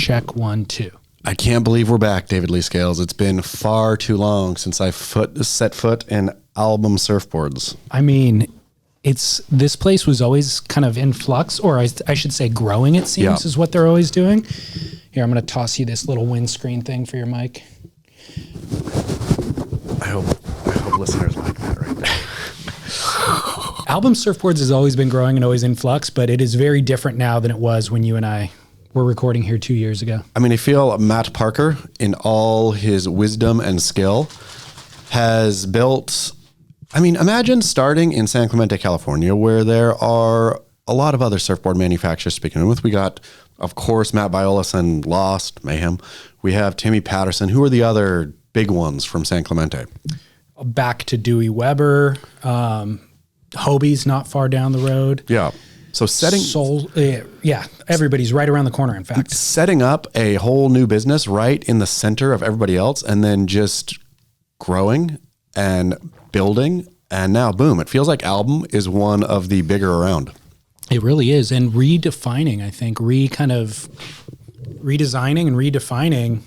Check 1, 2. I can't believe we're back, David Lee Scales. It's been far too long since I set foot in Album Surfboards. I mean, this place was always kind of in flux, or I should say growing, it seems, is what they're always doing. Here, I'm going to toss you this little windscreen thing for your mic. I hope listeners like that right there. Album Surfboards has always been growing and always in flux, but it is very different now than it was when you and I were recording here 2 years ago. I mean, I feel Matt Parker, in all his wisdom and skill, has built... I mean, imagine starting in San Clemente, California, where there are a lot of other surfboard manufacturers speaking with. We got, of course, Matt Biolas and Lost, Mayhem. We have Timmy Patterson. Who are the other big ones from San Clemente? Back to Dewey Weber. Hobie's not far down the road. Yeah. So everybody's right around the corner, in fact. Setting up a whole new business right in the center of everybody else, and then just growing and building, and now boom, it feels like Album is one of the bigger around. It really is. And redefining, I think, redesigning and redefining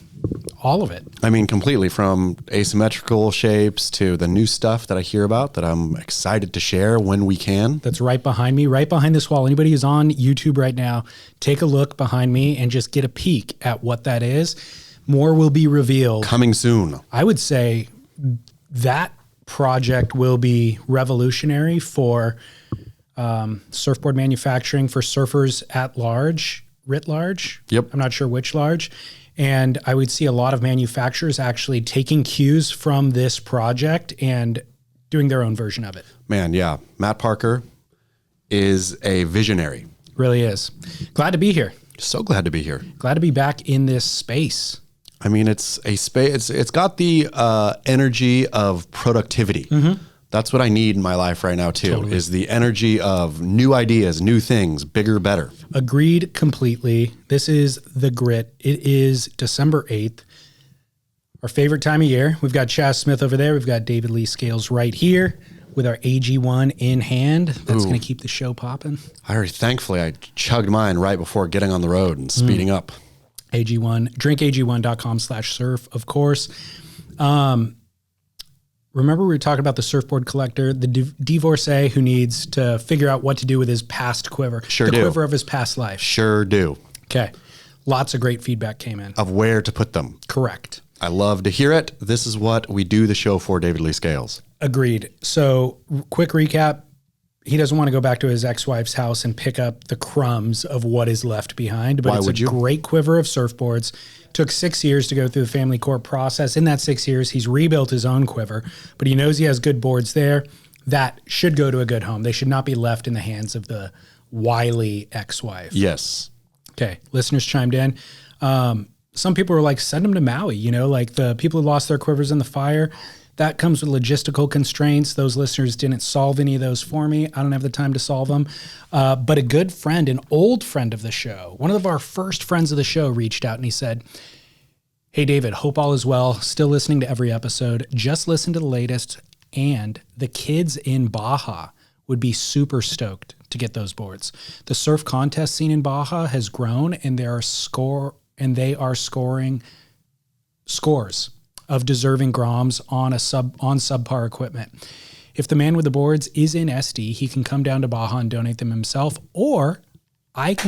all of it. I mean, completely, from asymmetrical shapes to the new stuff that I hear about that I'm excited to share when we can. That's right behind me, right behind this wall. Anybody who's on YouTube right now, take a look behind me and just get a peek at what that is. More will be revealed. Coming soon. I would say that project will be revolutionary for surfboard manufacturing, for surfers at large, writ large. Yep. I'm not sure which large. And I would see a lot of manufacturers actually taking cues from this project and doing their own version of it. Man, yeah. Matt Parker is a visionary. Really is. Glad to be here. So glad to be here. Glad to be back in this space. I mean, it's a space. It's got the energy of productivity. Mm-hmm. That's what I need in my life right now too. Totally. Is the energy of new ideas, new things, bigger, better. Agreed completely. This is the Grit. It is December 8th, our favorite time of year. We've got Chaz Smith over there. We've got David Lee Scales right here with our AG1 in hand. That's going to keep the show popping. Thankfully, I chugged mine right before getting on the road and speeding up. AG1, drinkag1.com/surf, of course. Remember we were talking about the surfboard collector, the divorcee who needs to figure out what to do with his past quiver. Sure do. The quiver of his past life. Sure do. Okay. Lots of great feedback came in. Of where to put them. Correct. I love to hear it. This is what we do the show for, David Lee Scales. Agreed. So quick recap. He doesn't want to go back to his ex-wife's house and pick up the crumbs of what is left behind. But it's a great quiver of surfboards. Took 6 years to go through the family court process. In that 6 years, he's rebuilt his own quiver, but he knows he has good boards there that should go to a good home. They should not be left in the hands of the wily ex-wife. Yes. Okay. Listeners chimed in. Some people were like, send them to Maui, like the people who lost their quivers in the fire. That comes with logistical constraints. Those listeners didn't solve any of those for me. I don't have the time to solve them. But a good friend, an old friend of the show, one of our first friends of the show reached out and he said, hey, David, hope all is well. Still listening to every episode. Just listen to the latest. And the kids in Baja would be super stoked to get those boards. The surf contest scene in Baja has grown and they are scoring scores of deserving Groms on subpar equipment. If the man with the boards is in SD, he can come down to Baja and donate them himself, or what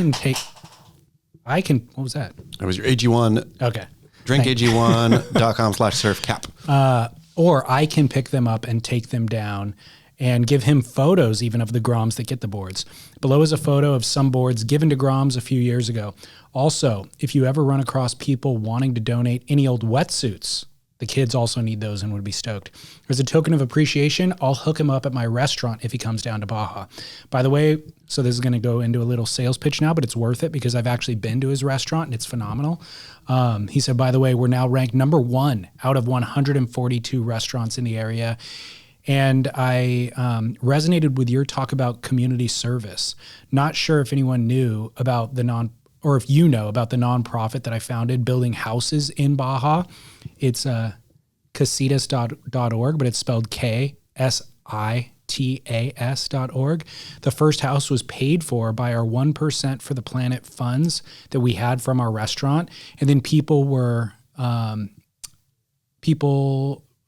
was that? That was your AG1. Okay. drinkag1.com/surfcap. Or I can pick them up and take them down and give him photos even of the Groms that get the boards. Below is a photo of some boards given to Groms a few years ago. Also, if you ever run across people wanting to donate any old wetsuits, the kids also need those and would be stoked. As a token of appreciation, I'll hook him up at my restaurant if he comes down to Baja. By the way, so this is going to go into a little sales pitch now, but it's worth it because I've actually been to his restaurant and it's phenomenal. He said, by the way, we're now ranked number 1 out of 142 restaurants in the area. And I resonated with your talk about community service. Not sure if anyone knew about or if you know about the nonprofit that I founded, building houses in Baja. It's casitas.org, but it's spelled KSITAS. TAS.org. The first house was paid for by our 1% for the Planet funds that we had from our restaurant. And then people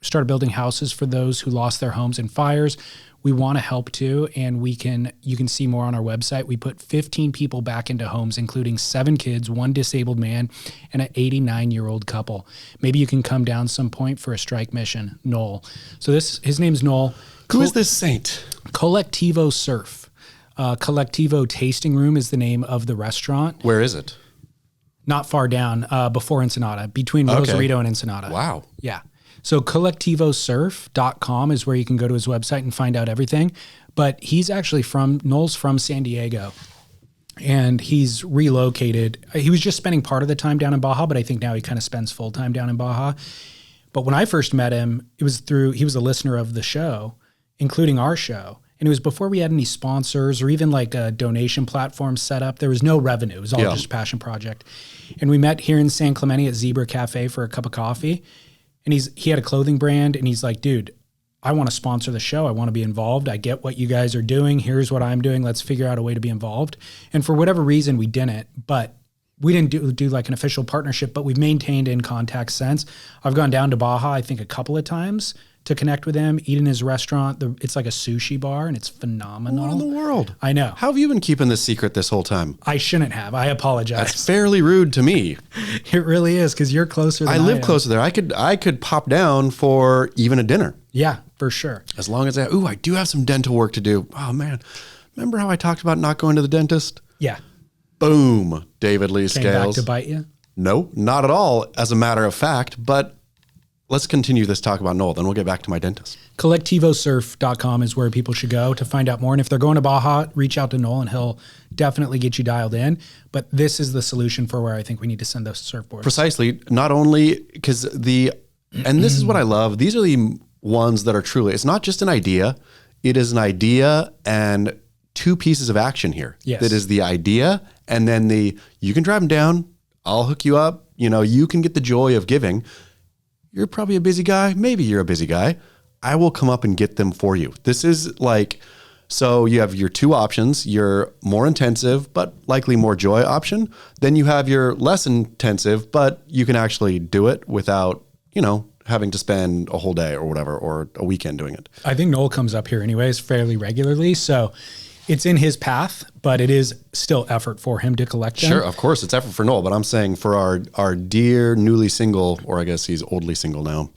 started building houses for those who lost their homes in fires. We want to help too, and you can see more on our website. We put 15 people back into homes, including 7 kids, 1 disabled man, and an 89-year-old couple. Maybe you can come down some point for a strike mission. Noel. So his name's Noel. Who is this saint? Collectivo Surf. Collectivo Tasting Room is the name of the restaurant. Where is it? Not far down, before Ensenada, between Rosarito and Ensenada. Wow. Yeah. So collectivosurf.com is where you can go to his website and find out everything. But Noel's from San Diego, and he's relocated. He was just spending part of the time down in Baja, but I think now he kind of spends full time down in Baja. But when I first met him, he was a listener of the show, including our show. And it was before we had any sponsors or even like a donation platform set up. There was no revenue. It was all just a passion project. And we met here in San Clemente at Zebra Cafe for a cup of coffee. And he had a clothing brand, and he's like, dude, I want to sponsor the show. I want to be involved. I get what you guys are doing. Here's what I'm doing. Let's figure out a way to be involved. And for whatever reason, we didn't. But we didn't do like an official partnership, but we've maintained in contact since. I've gone down to Baja, I think, a couple of times to connect with him, eat in his restaurant. It's like a sushi bar, and it's phenomenal. What in the world? I know. How have you been keeping this secret this whole time? I shouldn't have. I apologize. That's fairly rude to me. It really is, because you're closer than I live am. closer there. I could pop down for even a dinner. Yeah, for sure. As long as I do have some dental work to do. Oh, man. Remember how I talked about not going to the dentist? Yeah. Boom. David Lee Came Scales. back to bite you? No, not at all, as a matter of fact. But let's continue this talk about Noel. Then we'll get back to my dentist. Collectivosurf.com is where people should go to find out more. And if they're going to Baja, reach out to Noel, and he'll definitely get you dialed in. But this is the solution for where I think we need to send those surfboards. Precisely. Not only because and this is what I love. These are the ones that are truly, it's not just an idea. It is an idea and 2 pieces of action here. Yes. That is the idea, and then you can drive them down. I'll hook you up. You can get the joy of giving. You're probably a busy guy. Maybe you're a busy guy. I will come up and get them for you. This is so you have your 2 options, your more intensive, but likely more joy option. Then you have your less intensive, but you can actually do it without, having to spend a whole day or whatever, or a weekend doing it. I think Noel comes up here anyways fairly regularly. So it's in his path, but it is still effort for him to collect them. Sure, of course, it's effort for Noel, but I'm saying for our dear newly single, or I guess he's oldly single now,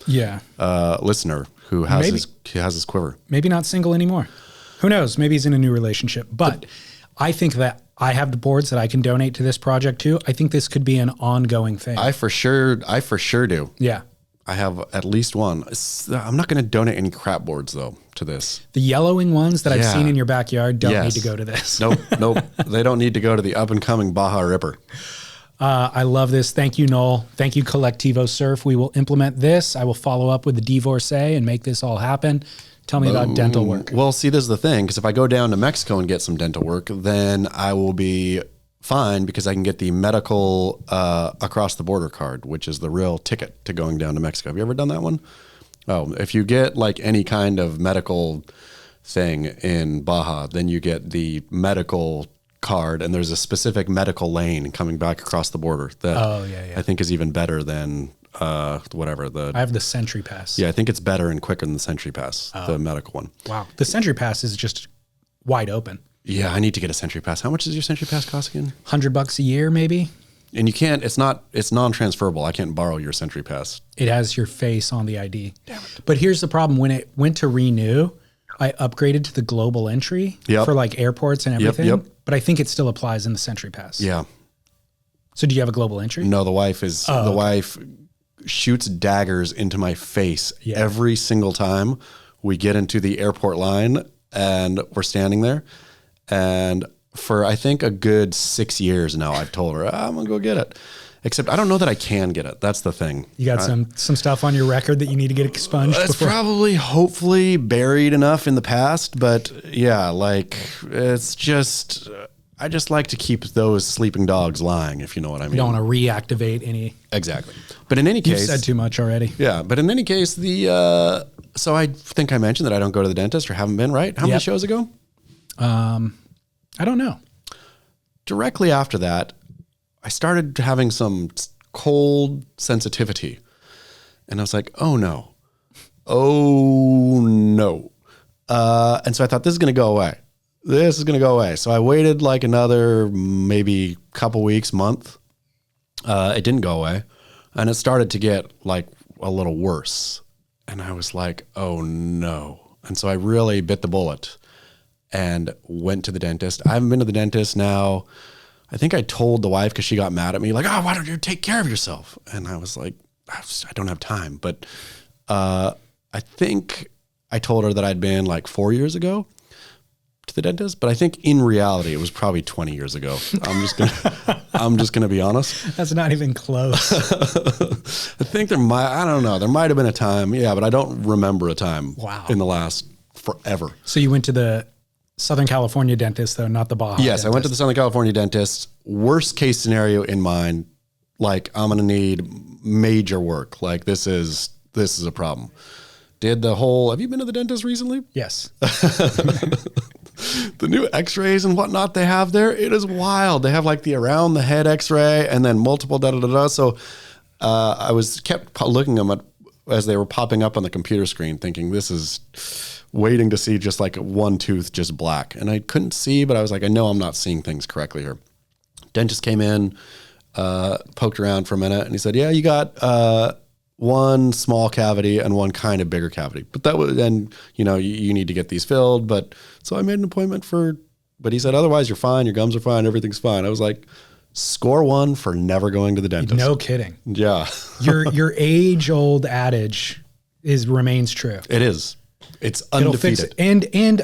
listener who has his quiver. Maybe not single anymore. Who knows? Maybe he's in a new relationship. But I think that I have the boards that I can donate to this project too. I think this could be an ongoing thing. I for sure do. Yeah. I have at least one. I'm not going to donate any crap boards though to this. The yellowing ones that I've seen in your backyard don't need to go to this. Nope. They don't need to go to the up and coming Baja Ripper. I love this. Thank you, Noel. Thank you, Collectivo Surf. We will implement this. I will follow up with the divorcee and make this all happen. Tell me about dental work. Well, see, this is the thing, because if I go down to Mexico and get some dental work, then I will be fine because I can get the medical across the border card, which is the real ticket to going down to Mexico. Have you ever done that one? Oh, if you get like any kind of medical thing in Baja, then you get the medical card, and there's a specific medical lane coming back across the border that I think is even better than whatever. I have the Century Pass. Yeah, I think it's better and quicker than the Century Pass, the medical one. Wow. The Century Pass is just wide open. Yeah, I need to get a Century Pass. How much does your Century Pass cost again? $100 a year, maybe. And you can't, it's non-transferable. I can't borrow your Century Pass. It has your face on the ID. Damn it. But here's the problem. When it went to renew, I upgraded to the global entry for like airports and everything. Yep. But I think it still applies in the Century Pass. Yeah. So do you have a global entry? No, the wife shoots daggers into my face every single time we get into the airport line and we're standing there. And for, I think, a good 6 years now, I've told her, I'm going to go get it. Except I don't know that I can get it. That's the thing. You got some stuff on your record that you need to get expunged It's probably, hopefully, buried enough in the past. But yeah, like, it's just, I just like to keep those sleeping dogs lying, if you know what I mean. You don't want to reactivate any. Exactly. But in any case, You've said too much already. Yeah, but in any case, so I think I mentioned that I don't go to the dentist or haven't been, right? How many shows ago? I don't know. Directly after that, I started having some cold sensitivity. And I was like, oh no. And so I thought, this is going to go away. This is going to go away. So I waited like another maybe couple weeks, month. It didn't go away. And it started to get like a little worse. And I was like, oh no. And so I really bit the bullet and went to the dentist. I haven't been to the dentist now. I think I told the wife because she got mad at me, like, oh, why don't you take care of yourself? And I was like, I don't have time. But I think I told her that I'd been like 4 years ago to the dentist, but I think in reality it was probably 20 years ago. I'm just gonna be honest. That's not even close. I think there might have been a time, but I don't remember a time in the last forever. So you went to the Southern California dentist though, not the Baja Yes, dentist. I went to the Southern California dentist. Worst case scenario in mind, like I'm gonna need major work. Like this is a problem. Have you been to the dentist recently? Yes. The new x-rays and whatnot they have there, it is wild. They have like the around the head x-ray and then multiple da-da-da-da. So I kept looking at them as they were popping up on the computer screen thinking this is waiting to see just like one tooth just black. And I couldn't see, but I was like, I know I'm not seeing things correctly here. Dentist came in, poked around for a minute and he said, yeah, you got one small cavity and one kind of bigger cavity. But that was, and you need to get these filled. But so I made an appointment but he said, otherwise you're fine. Your gums are fine. Everything's fine. I was like, score one for never going to the dentist. No kidding. Yeah. Your age old adage remains true. It is. It's undefeated. And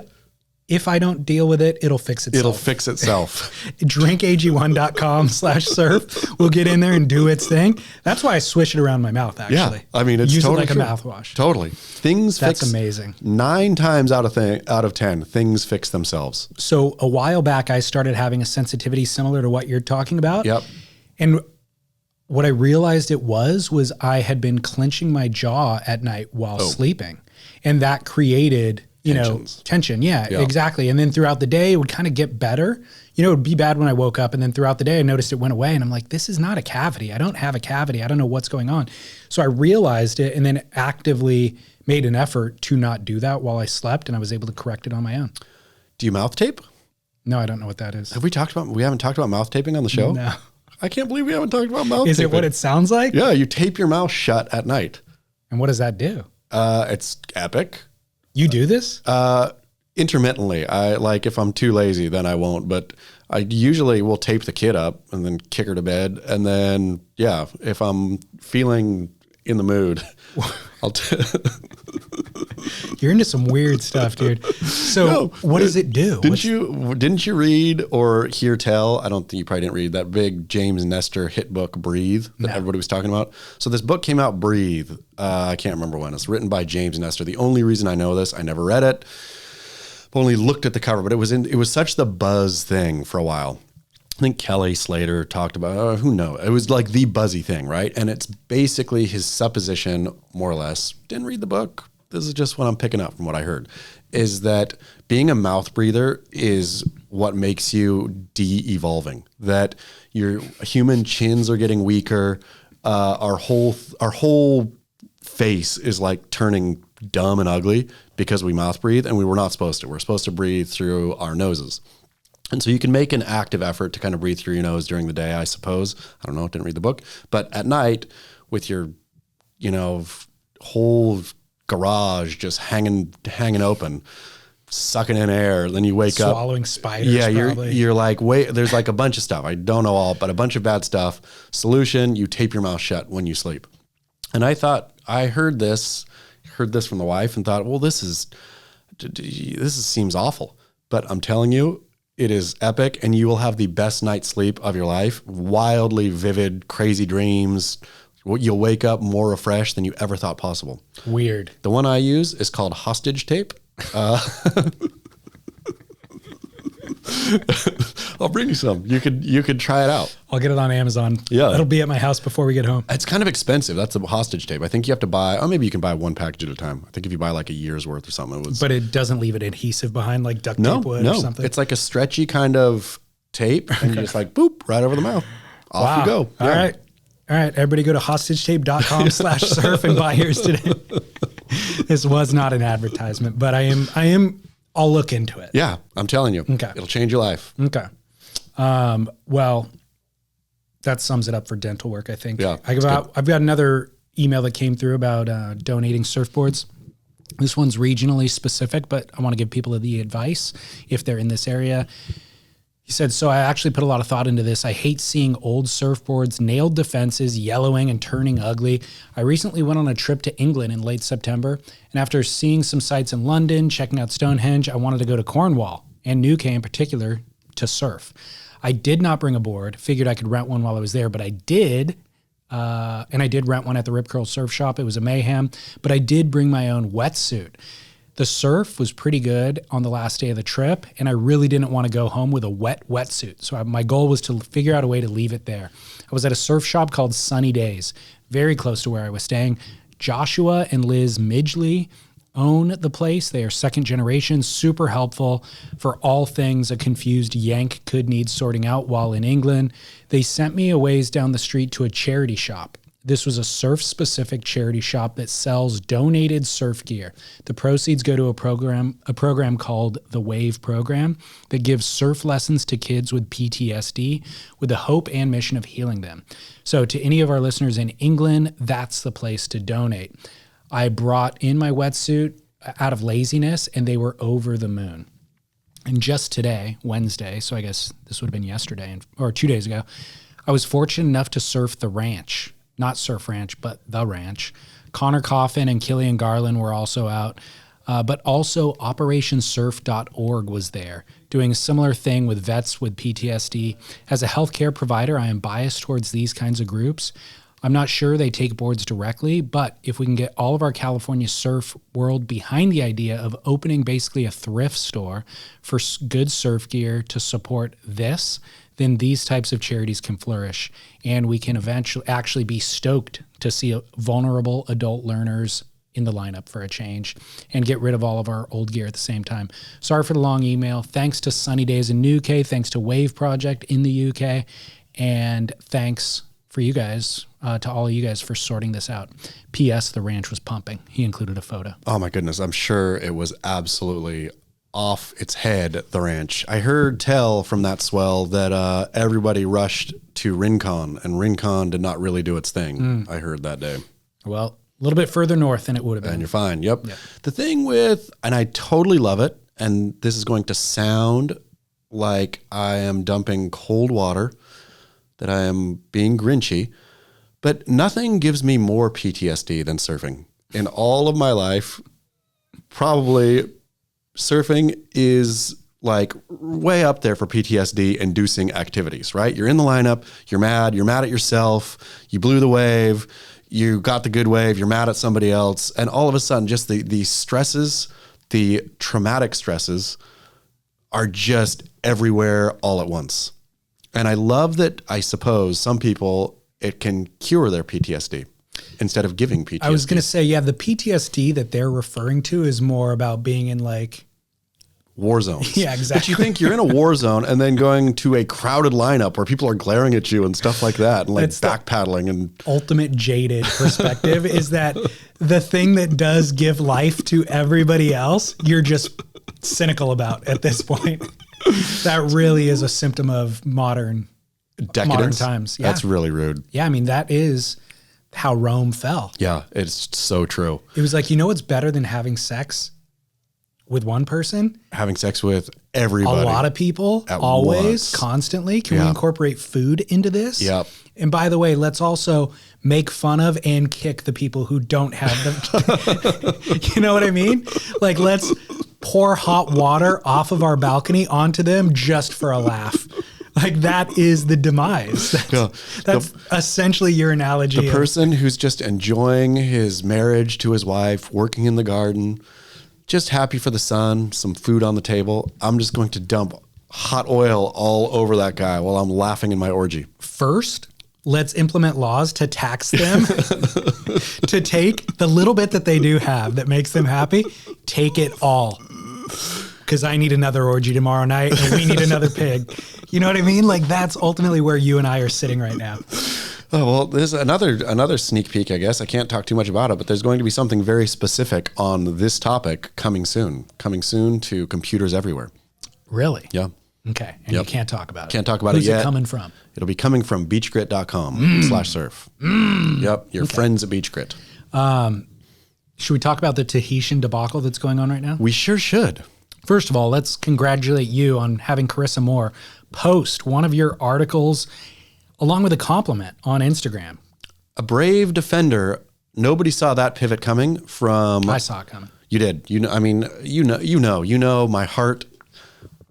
if I don't deal with it, it'll fix itself. It'll fix itself. drinkag1.com/surf will get in there and do its thing. That's why I swish it around my mouth, actually. Yeah, I mean, it's Use totally it like true. a mouthwash. Totally. That's amazing. 9 times out of 10, things fix themselves. So a while back, I started having a sensitivity similar to what you're talking about. Yep. And what I realized it was I had been clenching my jaw at night while sleeping. And that created... tension. Yeah, exactly. And then throughout the day, it would kind of get better. It would be bad when I woke up. And then throughout the day, I noticed it went away. And I'm like, this is not a cavity. I don't have a cavity. I don't know what's going on. So I realized it and then actively made an effort to not do that while I slept. And I was able to correct it on my own. Do you mouth tape? No, I don't know what that is. We haven't talked about mouth taping on the show? No. I can't believe we haven't talked about mouth taping. Is it what it sounds like? Yeah, you tape your mouth shut at night. And what does that do? It's epic. You do this? Intermittently. I like if I'm too lazy, then I won't. But I usually will tape the kid up and then kick her to bed. And then, if I'm feeling in the mood, I'll. You're into some weird stuff, dude. So what does it do? Didn't you read or hear tell? I don't think you probably didn't read that big James Nestor hit book, Breathe, that everybody was talking about. So this book came out, Breathe. I can't remember when. It's written by James Nestor. The only reason I know this, I never read it. I've only looked at the cover, but it was such the buzz thing for a while. I think Kelly Slater talked about, who knows? It was like the buzzy thing, right? And it's basically his supposition, more or less. Didn't read the book. This is just what I'm picking up from what I heard, is that being a mouth breather is what makes you de-evolving, that your human chins are getting weaker. Our whole face is like turning dumb and ugly because we mouth breathe, and we were not supposed to. We're supposed to breathe through our noses. And so you can make an active effort to kind of breathe through your nose during the day, I suppose. I don't know, didn't read the book. But at night, with your, whole garage just hanging open, sucking in air, then you wake up. Swallowing spiders, probably. You're like, wait, there's like a bunch of stuff. I don't know all, but a bunch of bad stuff. Solution, you tape your mouth shut when you sleep. And I thought, I heard this from the wife and thought, well, this seems awful. But I'm telling you, it is epic, and you will have the best night's sleep of your life. Wildly vivid, crazy dreams. You'll wake up more refreshed than you ever thought possible. Weird. The one I use is called hostage tape. I'll bring you some. You could try it out. I'll get it on Amazon. Yeah. It'll be at my house before we get home. It's kind of expensive. That's a hostage tape. I think you have to buy, or maybe you can buy one package at a time. I think if you buy like a year's worth or something, But it doesn't leave it adhesive behind like duct tape would or something? It's like a stretchy kind of tape, and you just like, boop, right over the mouth. Off you go. All right. Everybody go to hostagetape.com/surf and buy yours today. This was not an advertisement, but I'll look into it. Yeah, I'm telling you. Okay. It'll change your life. Okay. Well, that sums it up for dental work, I think. Yeah, I've got another email that came through about donating surfboards. This one's regionally specific, but I want to give people the advice if they're in this area. He said, so I actually put a lot of thought into this. I hate seeing old surfboards nailed to fences, yellowing and turning ugly. I recently went on a trip to England in late September, and after seeing some sites in London, checking out Stonehenge, I wanted to go to Cornwall and Newquay in particular to surf. I did not bring a board, figured I could rent one while I was there, but I did. And I did rent one at the Rip Curl Surf Shop. It was a mayhem, but I did bring my own wetsuit. The surf was pretty good on the last day of the trip, and I really didn't want to go home with a wet wetsuit. So my goal was to figure out a way to leave it there. I was at a surf shop called Sunny Days, very close to where I was staying. Joshua and Liz Midgley own the place. They are second generation, super helpful for all things a confused Yank could need sorting out while in England. They sent me a ways down the street to a charity shop. This was a surf-specific charity shop that sells donated surf gear. The proceeds go to a program called the WAVE program that gives surf lessons to kids with PTSD with the hope and mission of healing them. So to any of our listeners in England, that's the place to donate. I brought in my wetsuit out of laziness, and they were over the moon. And just today, Wednesday, so I guess this would have been yesterday or 2 days ago, I was fortunate enough to surf the ranch. Not Surf Ranch, but the ranch. Connor Coffin and Killian Garland were also out, but also OperationSurf.org was there, doing a similar thing with vets with PTSD. As a healthcare provider, I am biased towards these kinds of groups. I'm not sure they take boards directly, but if we can get all of our California surf world behind the idea of opening basically a thrift store for good surf gear to support this, then these types of charities can flourish, and we can eventually actually be stoked to see vulnerable adult learners in the lineup for a change and get rid of all of our old gear at the same time. Sorry for the long email. Thanks to Sunny Days in UK, thanks to Wave Project in the UK, and thanks for you guys, to all of you guys for sorting this out. P.S. The ranch was pumping. He included a photo. Oh my goodness. I'm sure it was absolutely off its head, the ranch. I heard tell from that swell that everybody rushed to Rincon, and Rincon did not really do its thing. I heard that day. Well, a little bit further north than it would have been. And you're fine. Yep. The thing with, and I totally love it, and this is going to sound like I am dumping cold water, that I am being grinchy, but nothing gives me more PTSD than surfing. In all of my life, probably surfing is like way up there for PTSD inducing activities, right? You're in the lineup, you're mad at yourself, you blew the wave, you got the good wave, you're mad at somebody else, and all of a sudden just the stresses, the traumatic stresses are just everywhere all at once. And I love that, I suppose some people, it can cure their PTSD instead of giving PTSD. I was going to say, yeah, the PTSD that they're referring to is more about being in like war zones. Yeah, exactly. But you think you're in a war zone and then going to a crowded lineup where people are glaring at you and stuff like that, and like backpedaling and ultimate jaded perspective is that the thing that does give life to everybody else, you're just cynical about at this point. That really is a symptom of modern times. Yeah. That's really rude. Yeah, I mean, that is how Rome fell. Yeah, it's so true. It was like, you know what's better than having sex with one person? Having sex with everybody. A lot of people, always, constantly. Can we incorporate food into this? Yep. And by the way, let's also make fun of and kick the people who don't have them. You know what I mean? Like, let's pour hot water off of our balcony onto them just for a laugh. Like, that is the demise. That's essentially your analogy. The person who's just enjoying his marriage to his wife, working in the garden, just happy for the sun, some food on the table. I'm just going to dump hot oil all over that guy while I'm laughing in my orgy. First, let's implement laws to tax them to take the little bit that they do have that makes them happy, take it all. Because I need another orgy tomorrow night and we need another pig. You know what I mean? Like that's ultimately where you and I are sitting right now. Oh, well, there's another sneak peek, I guess. I can't talk too much about it, but there's going to be something very specific on this topic coming soon to computers everywhere. Really? Yeah. Okay. And you can't talk about it. Can't talk about Who's it yet. Who's it coming from? It'll be coming from beachgrit.com/surf. Yep. Your friends at BeachGrit. Should we talk about the Tahitian debacle that's going on right now? We sure should. First of all, let's congratulate you on having Carissa Moore post one of your articles along with a compliment on Instagram. A brave defender. Nobody saw that pivot coming from. I saw it coming. You did. You know, my heart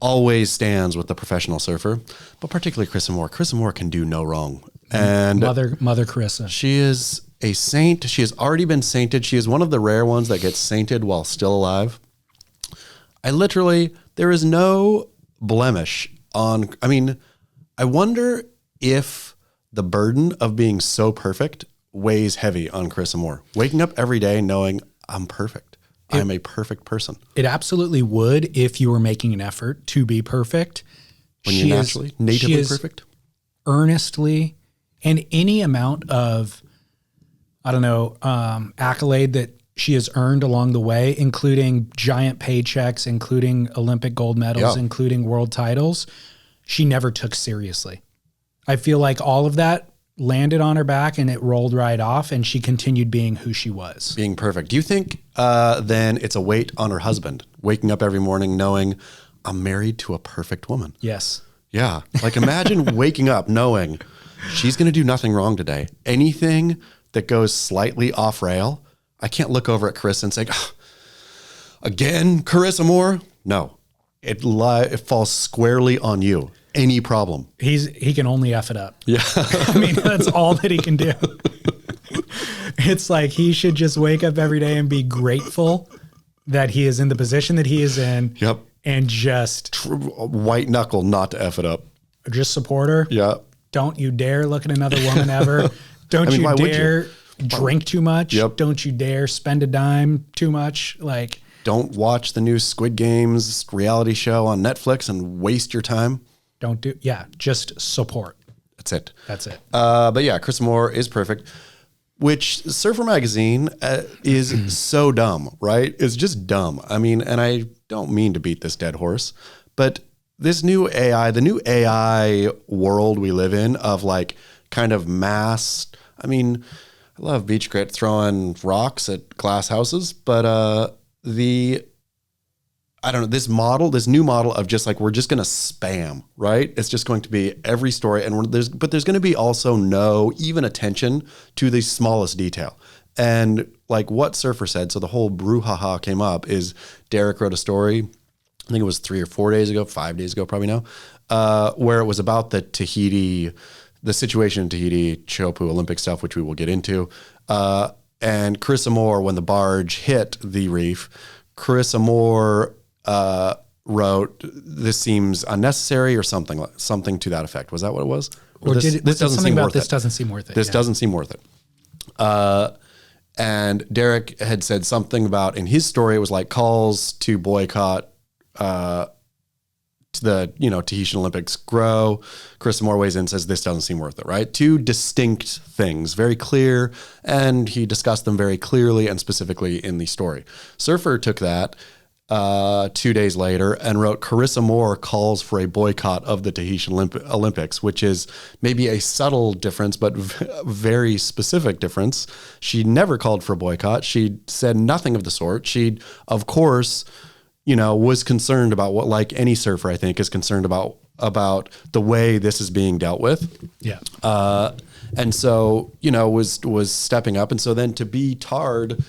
always stands with the professional surfer, but particularly Carissa Moore. Carissa Moore can do no wrong. And Mother Carissa. She is a saint. She has already been sainted. She is one of the rare ones that gets sainted while still alive. There is no blemish on, I wonder if the burden of being so perfect weighs heavy on Carissa Moore. Waking up every day knowing I'm perfect. I'm a perfect person. It absolutely would if you were making an effort to be perfect. When you're natively perfect? Earnestly, and any amount of, accolade that she has earned along the way, including giant paychecks, including Olympic gold medals, including world titles, she never took seriously. I feel like all of that landed on her back and it rolled right off and she continued being who she was. Being perfect. Do you think then it's a weight on her husband, waking up every morning knowing I'm married to a perfect woman? Yes. Yeah. Like imagine waking up knowing she's going to do nothing wrong today. Anything that goes slightly off rail, I can't look over at Carissa and say, again, Carissa Moore? No, it falls squarely on you. Any problem. He can only F it up. Yeah. That's all that he can do. It's like he should just wake up every day and be grateful that he is in the position that he is in. Yep. And just white knuckle not to F it up. Just support her. Yeah. Don't you dare look at another woman ever. Don't you dare drink too much. Yep. Don't you dare spend a dime too much. Like, don't watch the new Squid Games reality show on Netflix and waste your time. Just support. That's it. But yeah, Carissa Moore is perfect, which Surfer Magazine is so dumb, right? It's just dumb. And I don't mean to beat this dead horse, but this new AI, the new AI world we live in of like kind of mass, I love BeachGrit throwing rocks at glass houses, but this new model of just like, we're just going to spam, right? It's just going to be every story. And there's going to be also no even attention to the smallest detail. And like what Surfer said, so the whole brouhaha came up is Derek wrote a story, I think it was 3 or 4 days ago, 5 days ago, probably now, where it was about the situation in Tahiti, Teahupo'o Olympic stuff, which we will get into. And Carissa Moore, when the barge hit the reef, Carissa Moore wrote, "This seems unnecessary," or something to that effect. Was that what it was? Or this doesn't seem worth it. This doesn't seem worth it. This doesn't seem worth it. And Derek had said something about, in his story, it was like calls to boycott to the Tahitian Olympics grow. Carissa Moore weighs in and says this doesn't seem worth it, right? Two distinct things, very clear, and he discussed them very clearly and specifically in the story. Surfer took that 2 days later and wrote, Carissa Moore calls for a boycott of the Tahitian Olympics, which is maybe a subtle difference, but very specific difference. She never called for a boycott. She said nothing of the sort. She, of course, was concerned about what, like any surfer, I think, is concerned about the way this is being dealt with. Yeah. And so, was stepping up. And so then to be tarred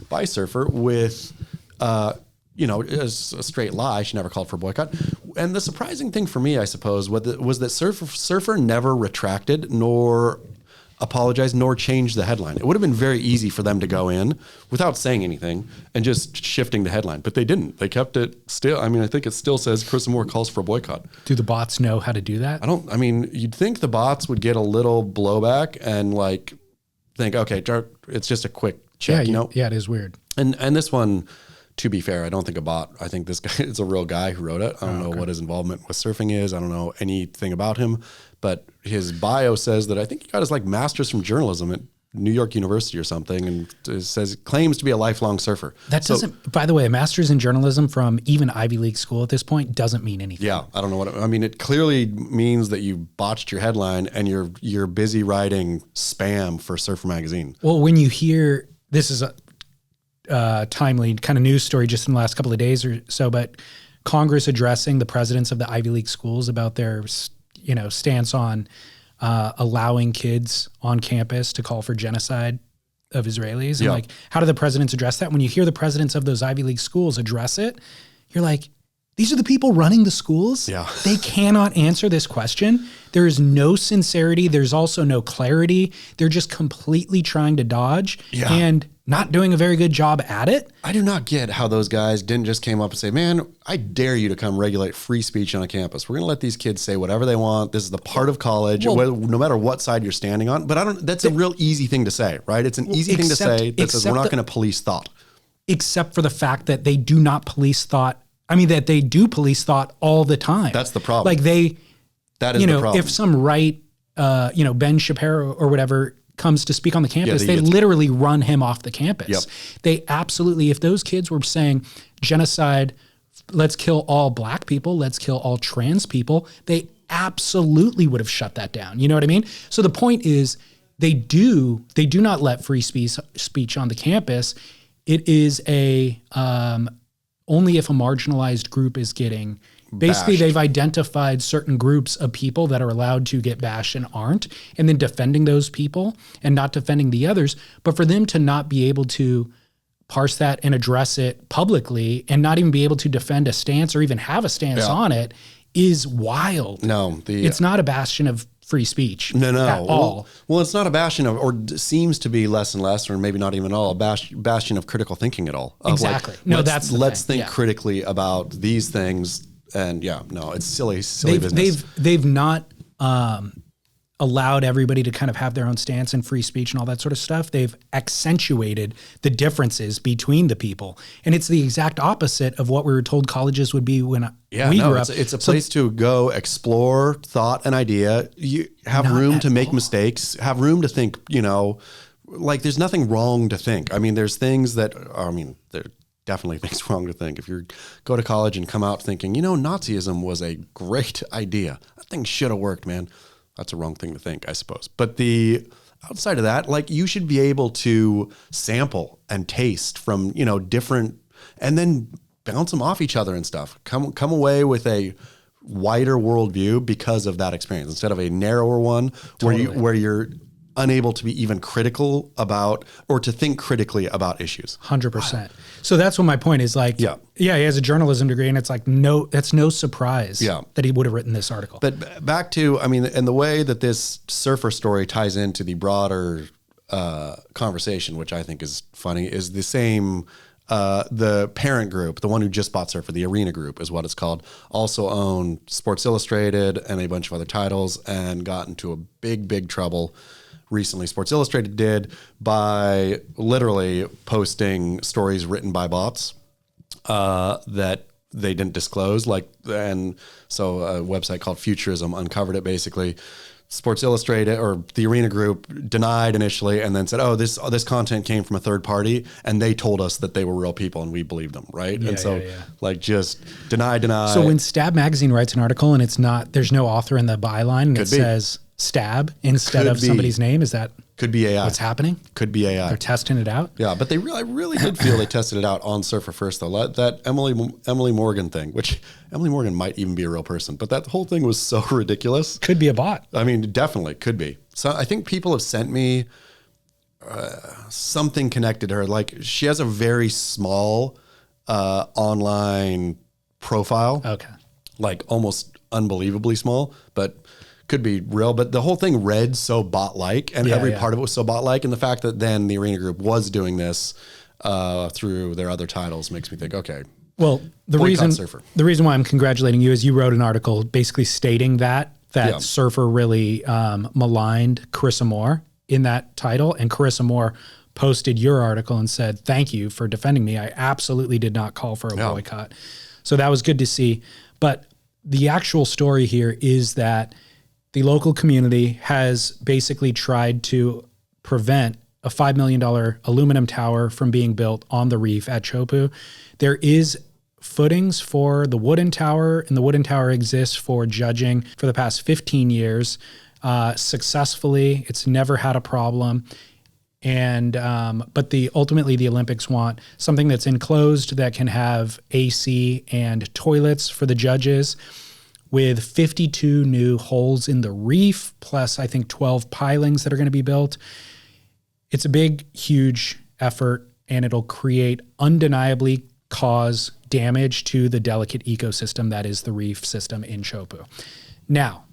by Surfer with, as a straight lie, she never called for a boycott. And the surprising thing for me, I suppose, was that Surfer never retracted nor apologize nor change the headline. It would have been very easy for them to go in without saying anything and just shifting the headline, but they didn't. They kept it still. I mean, I think it still says Carissa Moore calls for a boycott. Do the bots know how to do that? I mean, you'd think the bots would get a little blowback and like think, okay, it's just a quick check, Yeah, it is weird. And this one, to be fair, I don't think a bot. I think this guy is a real guy who wrote it. I don't know what his involvement with surfing is. I don't know anything about him, but his bio says that I think he got his like master's from journalism at New York University or something, and claims to be a lifelong surfer. That doesn't, by the way, a master's in journalism from even Ivy League school at this point doesn't mean anything. Yeah, I don't know I mean, it clearly means that you botched your headline and you're busy writing spam for Surfer Magazine. Well, when you hear, this is a timely kind of news story just in the last couple of days or so, but Congress addressing the presidents of the Ivy League schools about their, stance on allowing kids on campus to call for genocide of Israelis. And like, how do the presidents address that? When you hear the presidents of those Ivy League schools address it, you're like, these are the people running the schools. Yeah. They cannot answer this question. There is no sincerity. There's also no clarity. They're just completely trying to dodge and not doing a very good job at it. I do not get how those guys didn't just came up and say, man, I dare you to come regulate free speech on a campus. We're going to let these kids say whatever they want. This is the part of college, no matter what side you're standing on. But that's a real easy thing to say, right? It's an easy thing to say that says we're not going to police thought. Except for the fact that they do not police thought. I mean, that they do police thought all the time. That's the problem. Like that is the problem. If some Ben Shapiro or whatever comes to speak on the campus, they literally run him off the campus. Yep. They absolutely, if those kids were saying genocide, let's kill all black people, let's kill all trans people, they absolutely would have shut that down. You know what I mean? So the point is they do not let free speech on the campus. It is only if a marginalized group is getting basically bashed. They've identified certain groups of people that are allowed to get bashed and aren't, and then defending those people and not defending the others. But for them to not be able to parse that and address it publicly and not even be able to defend a stance or even have a stance on it is wild. No, it's not a bastion of free speech. No, at all. Well, it's not a bastion of, or seems to be less and less, or maybe not even all, a bastion of critical thinking at all. Exactly. Let's think critically about these things. And it's silly business. They've not allowed everybody to kind of have their own stance and free speech and all that sort of stuff. They've accentuated the differences between the people. And it's the exact opposite of what we were told colleges would be when we grew up. It's a place to go explore thought and idea. You have room to make mistakes, have room to think, like there's nothing wrong to think. I mean, there's things that, there definitely things wrong to think. If you go to college and come out thinking, Nazism was a great idea. That thing should have worked, man. That's a wrong thing to think, I suppose. But outside of that, like you should be able to sample and taste from, different, and then bounce them off each other and stuff. Come away with a wider worldview because of that experience instead of a narrower one where you're unable to be even critical about or to think critically about issues. 100%. So that's what my point is like, he has a journalism degree and it's like, that's no surprise that he would have written this article. But back to, and the way that this surfer story ties into the broader conversation, which I think is funny, is the same, the parent group, the one who just bought Surfer, the Arena Group is what it's called, also owned Sports Illustrated and a bunch of other titles and got into a big trouble recently. Sports Illustrated did by literally posting stories written by bots that they didn't disclose. And so a website called Futurism uncovered it basically. Sports Illustrated or the Arena Group denied initially and then said, this content came from a third party and they told us that they were real people and we believed them, right? Just deny. So when Stab Magazine writes an article and there's no author in the byline and it says Stab instead of somebody's name, is that could be AI? What's happening? Could be AI. They're testing it out. Yeah, but I really did feel they tested it out on Surfer First though. That Emily Morgan thing, which Emily Morgan might even be a real person, but that whole thing was so ridiculous. Could be a bot. I mean, definitely could be. So I think people have sent me something connected to her. Like she has a very small online profile. Okay. Like almost unbelievably small, but could be real, but the whole thing read so bot-like, and every part of it was so bot-like, and the fact that then the Arena Group was doing this through their other titles makes me think, okay. Well, the reason why I'm congratulating you is you wrote an article basically stating that Surfer really maligned Carissa Moore in that title, and Carissa Moore posted your article and said, thank you for defending me. I absolutely did not call for a boycott. So that was good to see. But the actual story here is that the local community has basically tried to prevent a $5 million aluminum tower from being built on the reef at Teahupo'o. There is footings for the wooden tower, and the wooden tower exists for judging for the past 15 years successfully. It's never had a problem. And but ultimately the Olympics want something that's enclosed that can have AC and toilets for the judges, with 52 new holes in the reef, plus I think 12 pilings that are going to be built. It's a big, huge effort, and it'll undeniably cause damage to the delicate ecosystem that is the reef system in Teahupo'o. Now,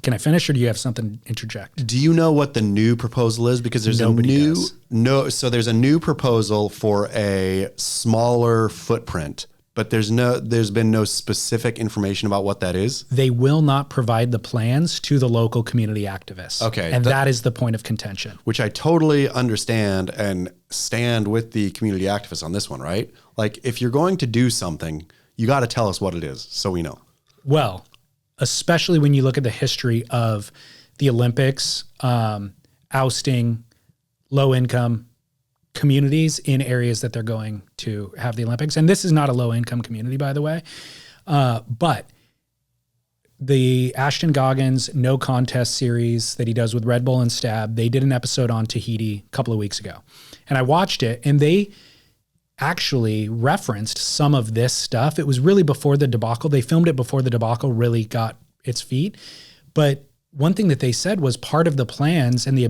can I finish, or do you have something to interject? Do you know what the new proposal is? Because there's so there's a new proposal for a smaller footprint, but there's been no specific information about what that is. They will not provide the plans to the local community activists. Okay. And that is the point of contention. Which I totally understand and stand with the community activists on this one, right? Like, if you're going to do something, you got to tell us what it is so we know. Well, especially when you look at the history of the Olympics ousting low-income communities in areas that they're going to have the Olympics. And this is not a low-income community, by the way. But the Ashton Goggins No Contest series that he does with Red Bull and Stab, they did an episode on Tahiti a couple of weeks ago. And I watched it, and they actually referenced some of this stuff. It was really before the debacle. They filmed it before the debacle really got its feet. But one thing that they said was part of the plans and the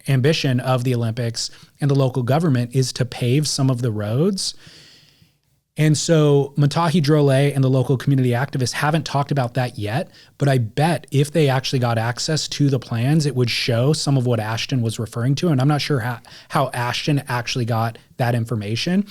ambition of the Olympics and the local government is to pave some of the roads. And so Matahi Drole and the local community activists haven't talked about that yet, but I bet if they actually got access to the plans, it would show some of what Ashton was referring to. And I'm not sure how Ashton actually got that information.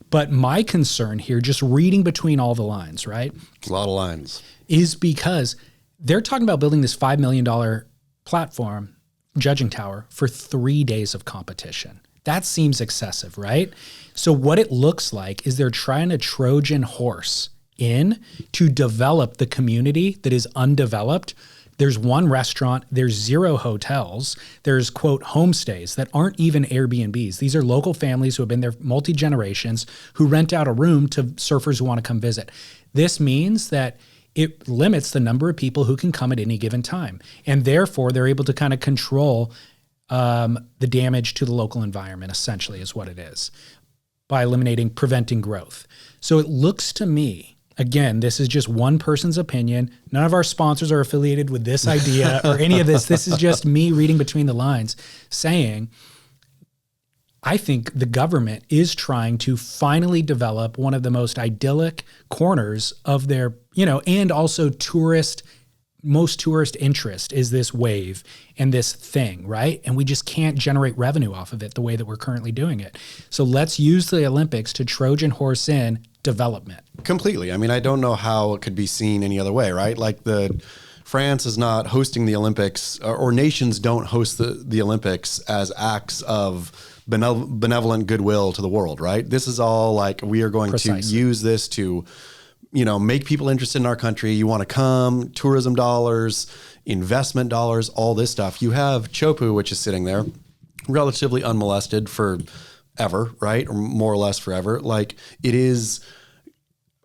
But my concern here, just reading between all the lines, right? A lot of lines. Is because they're talking about building this $5 million platform, judging tower, for 3 days of competition. That seems excessive, right? So what it looks like is they're trying to Trojan horse in to develop the community that is undeveloped. There's one restaurant, there's 0 hotels, there's, quote, homestays that aren't even Airbnbs. These are local families who have been there multi-generations who rent out a room to surfers who want to come visit. This means that it limits the number of people who can come at any given time. And therefore, they're able to kind of control the damage to the local environment, essentially, is what it is, by preventing growth. So it looks to me, again, this is just one person's opinion. None of our sponsors are affiliated with this idea or any of this. This is just me reading between the lines, saying, I think the government is trying to finally develop one of the most idyllic corners of their, and also most tourist interest is this wave and this thing, right? And we just can't generate revenue off of it the way that we're currently doing it. So let's use the Olympics to Trojan horse in development. Completely. I mean, I don't know how it could be seen any other way, right? Like France is not hosting the Olympics, or nations don't host the Olympics as acts of benevolent goodwill to the world, right? This is all like, we are going to use this to make people interested in our country. You want to come, tourism dollars, investment dollars, all this stuff. You have Teahupo'o, which is sitting there relatively unmolested forever, right? Or more or less forever. Like, it is,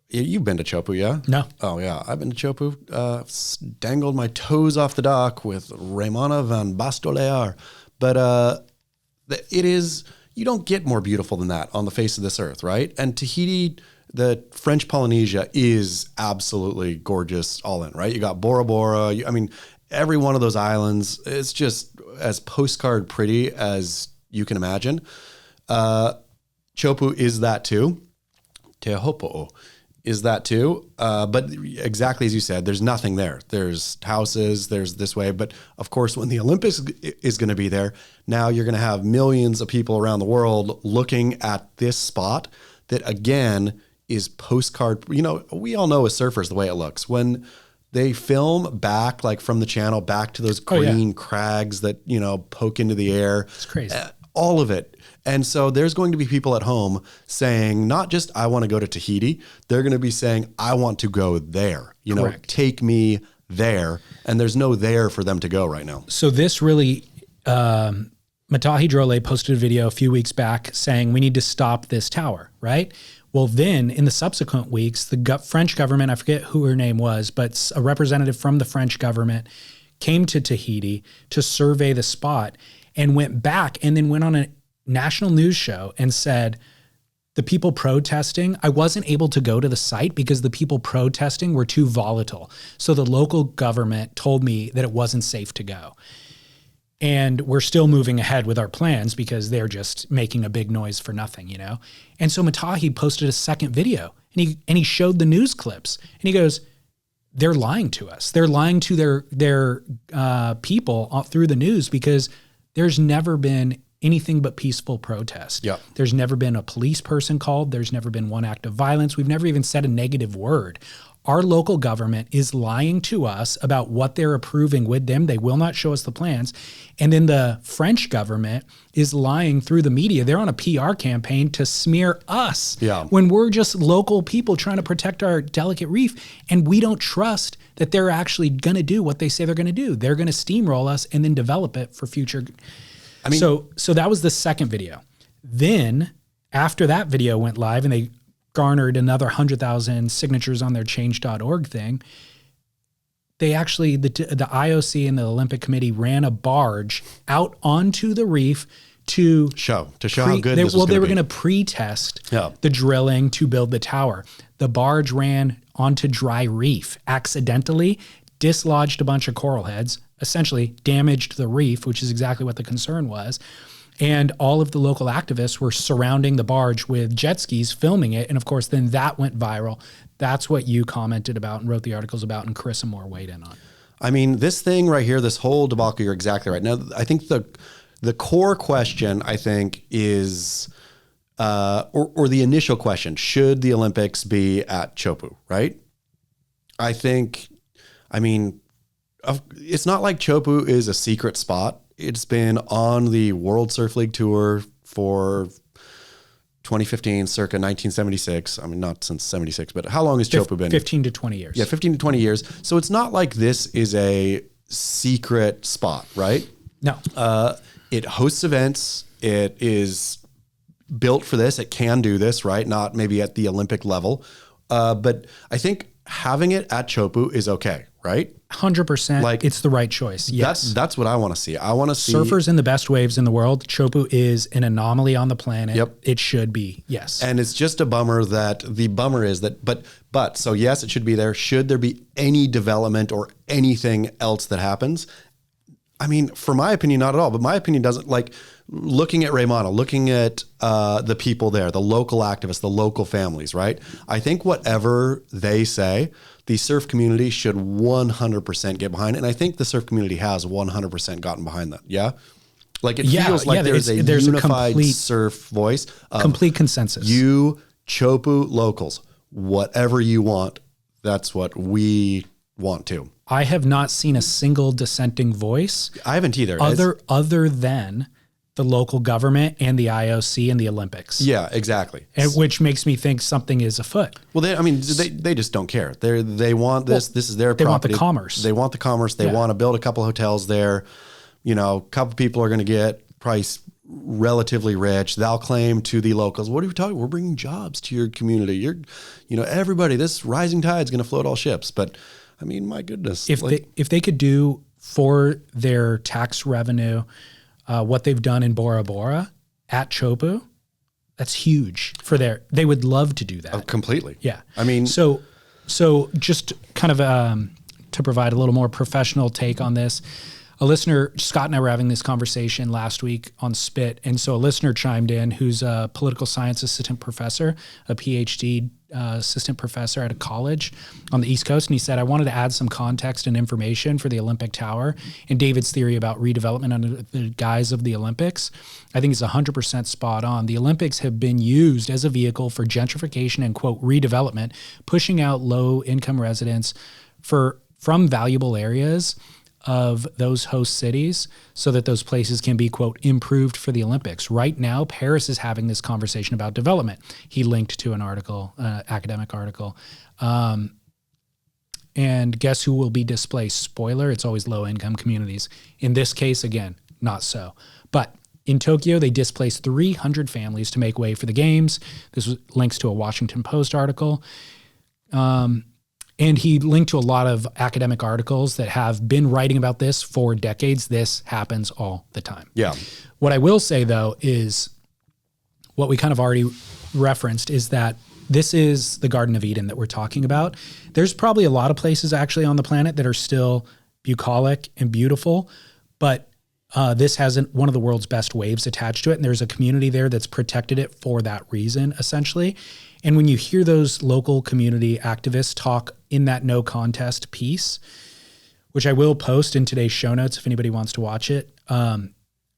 you've been to Teahupo'o, yeah? No. Oh yeah. I've been to Teahupo'o, dangled my toes off the dock with Raymana van Bastolear. But it is, you don't get more beautiful than that on the face of this earth, right? And Tahiti, the French Polynesia, is absolutely gorgeous all in, right? You got Bora Bora. Every one of those islands is just as postcard pretty as you can imagine. Teahupo'o is that too. Teahupo'o is that too. But exactly as you said, there's nothing there. There's houses, there's this way. But of course, when the Olympics is going to be there, now you're going to have millions of people around the world looking at this spot that, again, is postcard. You know, we all know as surfers the way it looks. When they film back, like from the channel, back to those green crags that, you know, poke into the air. It's crazy. All of it. And so there's going to be people at home saying, not just, I want to go to Tahiti. They're going to be saying, I want to go there. You know, take me there. And there's no there for them to go right now. So this really, Matahi Drole posted a video a few weeks back saying we need to stop this tower, right? Well, then in the subsequent weeks, the French government, I forget who her name was, but a representative from the French government came to Tahiti to survey the spot and went back and then went on a national news show and said, the people protesting, I wasn't able to go to the site because the people protesting were too volatile. So the local government told me that it wasn't safe to go. And we're still moving ahead with our plans because they're just making a big noise for nothing, you know? And so Matahi posted a second video and he showed the news clips and he goes, they're lying to us. They're lying to their people through the news because there's never been anything but peaceful protest. Yep. There's never been a police person called. There's never been one act of violence. We've never even said a negative word. Our local government is lying to us about what they're approving with them. They will not show us the plans. And then the French government is lying through the media. They're on a PR campaign to smear us when we're just local people trying to protect our delicate reef. And we don't trust that they're actually going to do what they say they're going to do. They're going to steamroll us and then develop it for future. I mean, so that was the second video. Then after that video went live and they garnered another 100,000 signatures on their change.org thing, they actually, the IOC and the Olympic Committee ran a barge out onto the reef to show how good this was going to be. They were going to pre-test the drilling to build the tower. The barge ran onto dry reef, accidentally dislodged a bunch of coral heads, essentially damaged the reef, which is exactly what the concern was. And all of the local activists were surrounding the barge with jet skis, filming it. And of course, then that went viral. That's what you commented about and wrote the articles about, and Carissa Moore weighed in on. I mean, this thing right here, this whole debacle, you're exactly right. Now, I think the core question, I think, is, or the initial question, should the Olympics be at Teahupo'o, right? I mean, it's not like Teahupo'o is a secret spot. It's been on the World Surf League Tour for 2015, circa 1976. I mean, not since 76, but how long has Teahupo'o been? 15 to 20 years. Yeah, 15 to 20 years. So it's not like this is a secret spot, right? No. It hosts events. It is built for this. It can do this, right? Not maybe at the Olympic level. But I think having it at Teahupo'o is okay, right? 100%. Like, it's the right choice. Yes. That's what I want to see. I want to see surfers in the best waves in the world. Teahupo'o is an anomaly on the planet. Yep. It should be. Yes. And it's just a bummer that but so yes, it should be there. Should there be any development or anything else that happens? I mean, for my opinion, not at all, but my opinion doesn't, like, looking at Raymana, looking at the people there, the local activists, the local families, right? I think whatever they say, the surf community should 100% get behind. And I think the surf community has 100% gotten behind that. Yeah? Like, it feels like there's a unified surf voice. Complete consensus. You, Teahupo'o locals, whatever you want, that's what we want to. I have not seen a single dissenting voice. I haven't either. Other than the local government and the IOC and the Olympics. Yeah, exactly. Which makes me think something is afoot. Well, they just don't care. They want this. This is their property. They want the commerce. They want the commerce. They want to build a couple hotels there. You know, a couple people are going to get priced relatively rich. They'll claim to the locals, what are we talking? We're bringing jobs to your community. Everybody, this rising tide is going to float all ships. But I mean, my goodness. If they could do for their tax revenue what they've done in Bora Bora at Teahupo'o, that's huge for they would love to do that. Oh, completely. Yeah. I mean, so just kind of to provide a little more professional take on this, a listener, Scott and I were having this conversation last week on Spit. And so a listener chimed in who's a political science assistant professor, a PhD assistant professor at a college on the East Coast. And he said, I wanted to add some context and information for the Olympic Tower and David's theory about redevelopment under the guise of the Olympics. I think it's 100% spot on. The Olympics have been used as a vehicle for gentrification and, quote, redevelopment, pushing out low-income residents from valuable areas of those host cities so that those places can be, quote, improved for the Olympics. Right now, Paris is having this conversation about development. He linked to an article, academic article. And guess who will be displaced? Spoiler, it's always low-income communities. In this case, again, not so. But in Tokyo, they displaced 300 families to make way for the games. This links to a Washington Post article. And he linked to a lot of academic articles that have been writing about this for decades. This happens all the time. Yeah. What I will say, though, is what we kind of already referenced is that this is the Garden of Eden that we're talking about. There's probably a lot of places actually on the planet that are still bucolic and beautiful, but this has one of the world's best waves attached to it. And there's a community there that's protected it for that reason, essentially. And when you hear those local community activists talk in that no contest piece, which I will post in today's show notes if anybody wants to watch it,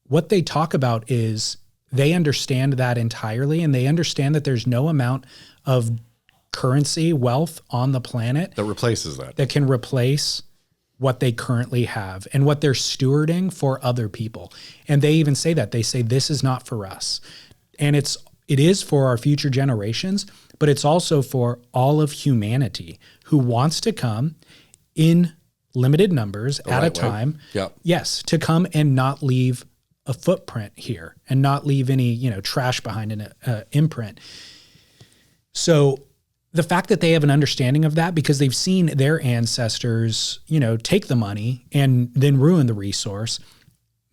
what they talk about is they understand that entirely, and they understand that there's no amount of currency, wealth on the planet that replaces that can replace what they currently have and what they're stewarding for other people. And they even say that. They say, this is not for us. And it is for our future generations, but it's also for all of humanity who wants to come in limited numbers at a time. Yep. Yes, to come and not leave a footprint here and not leave any, trash behind an imprint. So the fact that they have an understanding of that because they've seen their ancestors, take the money and then ruin the resource,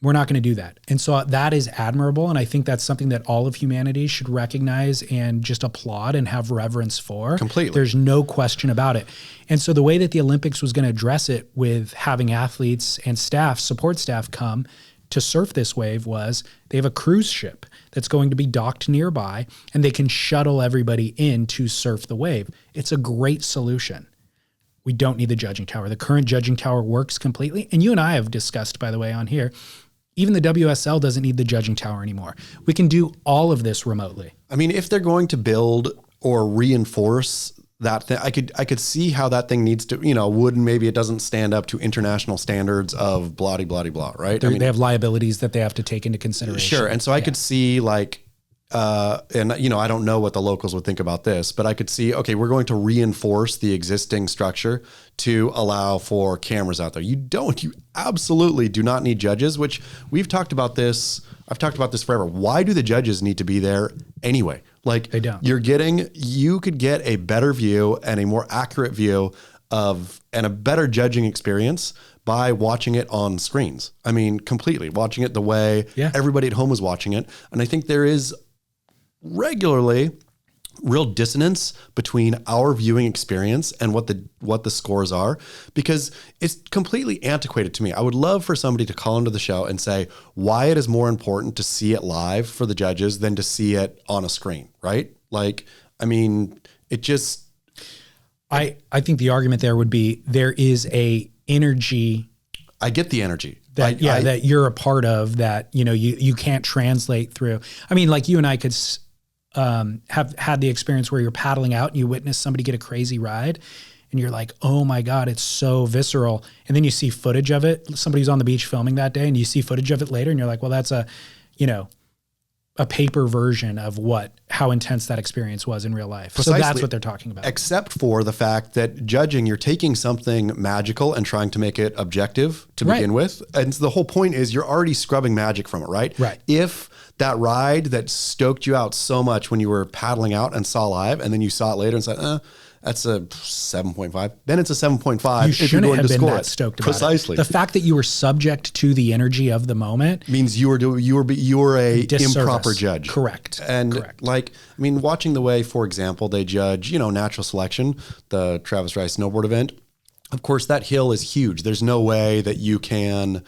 we're not going to do that. And so that is admirable. And I think that's something that all of humanity should recognize and just applaud and have reverence for. Completely. There's no question about it. And so the way that the Olympics was going to address it with having athletes and support staff come to surf this wave was they have a cruise ship that's going to be docked nearby and they can shuttle everybody in to surf the wave. It's a great solution. We don't need the judging tower. The current judging tower works completely. And you and I have discussed, by the way, on here, even the WSL doesn't need the judging tower anymore. We can do all of this remotely. I mean, if they're going to build or reinforce that thing, I could see how that thing needs to, maybe it doesn't stand up to international standards of blah, blah, blah, right? They have liabilities that they have to take into consideration. Sure. And so I could see I don't know what the locals would think about this, but I could see, okay, we're going to reinforce the existing structure to allow for cameras out there. You absolutely do not need judges, which we've talked about this. I've talked about this forever. Why do the judges need to be there anyway? Like, they don't. You could get a better view and a more accurate view and a better judging experience by watching it on screens. I mean, completely watching it the way everybody at home is watching it. And I think there is regularly real dissonance between our viewing experience and what the scores are, because it's completely antiquated to me. I would love for somebody to call into the show and say why it is more important to see it live for the judges than to see it on a screen, right? Like, I mean, it just... I think the argument there would be there is a energy... I get the energy. That you're a part of that, you can't translate through. I mean, like you and I could have had the experience where you're paddling out and you witness somebody get a crazy ride and you're like, oh my God, it's so visceral. And then you see footage of it. Somebody's on the beach filming that day and you see footage of it later and you're like, well, that's a paper version of how intense that experience was in real life. Precisely. So that's what they're talking about. Except for the fact that judging, you're taking something magical and trying to make it objective to begin with. And so the whole point is you're already scrubbing magic from it, right? Right. If that ride that stoked you out so much when you were paddling out and saw live, and then you saw it later and said, that's a 7.5. Then it's a 7.5. You shouldn't have been that stoked about it. Precisely. The fact that you were subject to the energy of the moment means you were a improper judge. Correct. And watching the way, for example, they judge, natural selection, the Travis Rice snowboard event. Of course, that hill is huge. There's no way that you can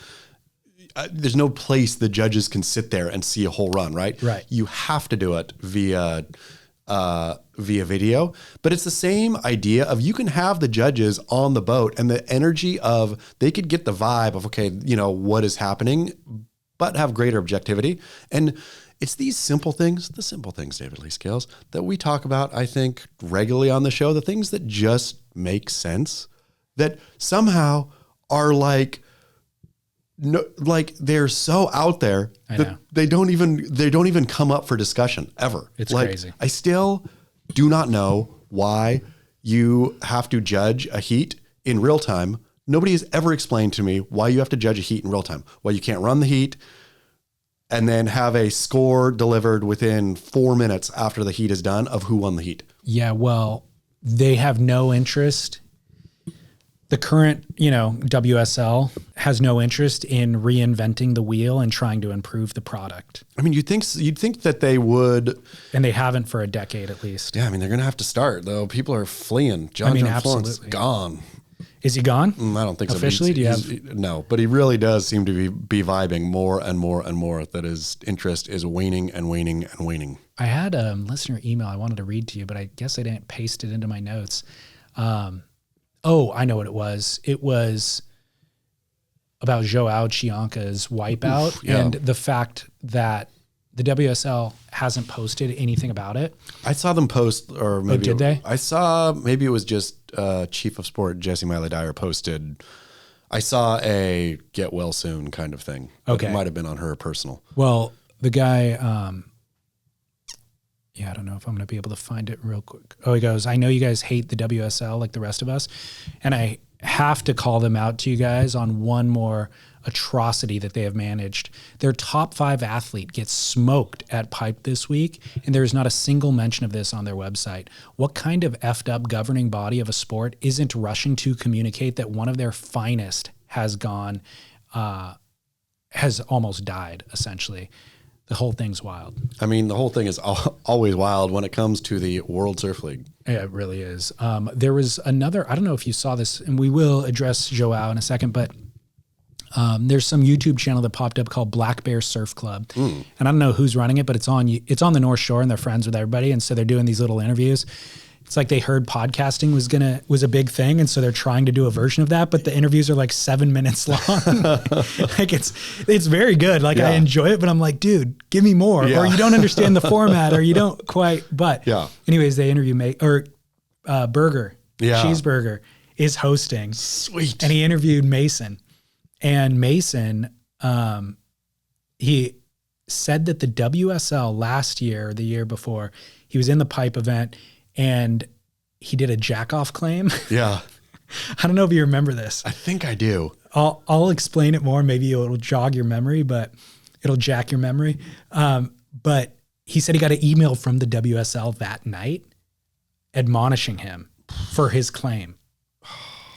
there's no place the judges can sit there and see a whole run, right? Right. You have to do it via video, but it's the same idea of you can have the judges on the boat and the energy of they could get the vibe of, okay, you know, what is happening, but have greater objectivity. And it's these simple things, the simple things, David Lee Scales, that we talk about, I think, regularly on the show, the things that just make sense, that somehow are like, no, like they're so out there that they don't even come up for discussion ever. It's like, crazy. I still do not know why you have to judge a heat in real time. Nobody has ever explained to me why you have to judge a heat in real time, why you can't run the heat and then have a score delivered within 4 minutes after the heat is done of who won the heat. Yeah, well, they have no interest. The current, you know, WSL has no interest in reinventing the wheel and trying to improve the product. I mean, you'd think that they would, and they haven't for a decade at least. Yeah, I mean, they're going to have to start though. People are fleeing. John Florence gone. Is he gone? I don't think so. Officially, do you have? No, but he really does seem to be vibing more and more and more. That his interest is waning and waning and waning. I had a listener email I wanted to read to you, but I guess I didn't paste it into my notes. Oh, I know what it was. It was about Joao Chianca's wipeout and the fact that the WSL hasn't posted anything about it. I saw them post, or maybe did they? I saw, maybe it was just Chief of Sport Jesse Miley Dyer posted. I saw a get well soon kind of thing. Okay, it might have been on her personal. Well, the guy, I don't know if I'm going to be able to find it real quick. Oh, he goes, I know you guys hate the WSL like the rest of us, and I have to call them out to you guys on one more atrocity that they have managed. Their top 5 athlete gets smoked at Pipe this week, and there is not a single mention of this on their website. What kind of effed up governing body of a sport isn't rushing to communicate that one of their finest has gone, has almost died, essentially? The whole thing's wild. I mean, the whole thing is always wild when it comes to the World Surf League. Yeah, it really is. There was another, I don't know if you saw this, and we will address Joao in a second, but there's some YouTube channel that popped up called Black Bear Surf Club. And I don't know who's running it, but it's on the North Shore and they're friends with everybody. And so they're doing these little interviews. It's like they heard podcasting was a big thing. And so they're trying to do a version of that, but the interviews are like 7 minutes long. Like it's very good. Like I enjoy it, but I'm like, dude, give me more, or you don't understand the format, or you don't quite, but anyways, they interview Burger, Cheeseburger is hosting. Sweet. And he interviewed Mason. And Mason, he said that the WSL last year, or the year before, he was in the Pipe event and he did a jack-off claim. Yeah. I don't know if you remember this. I think I do. I'll explain it more. Maybe it'll jog your memory, but it'll jack your memory. But he said he got an email from the WSL that night admonishing him for his claim.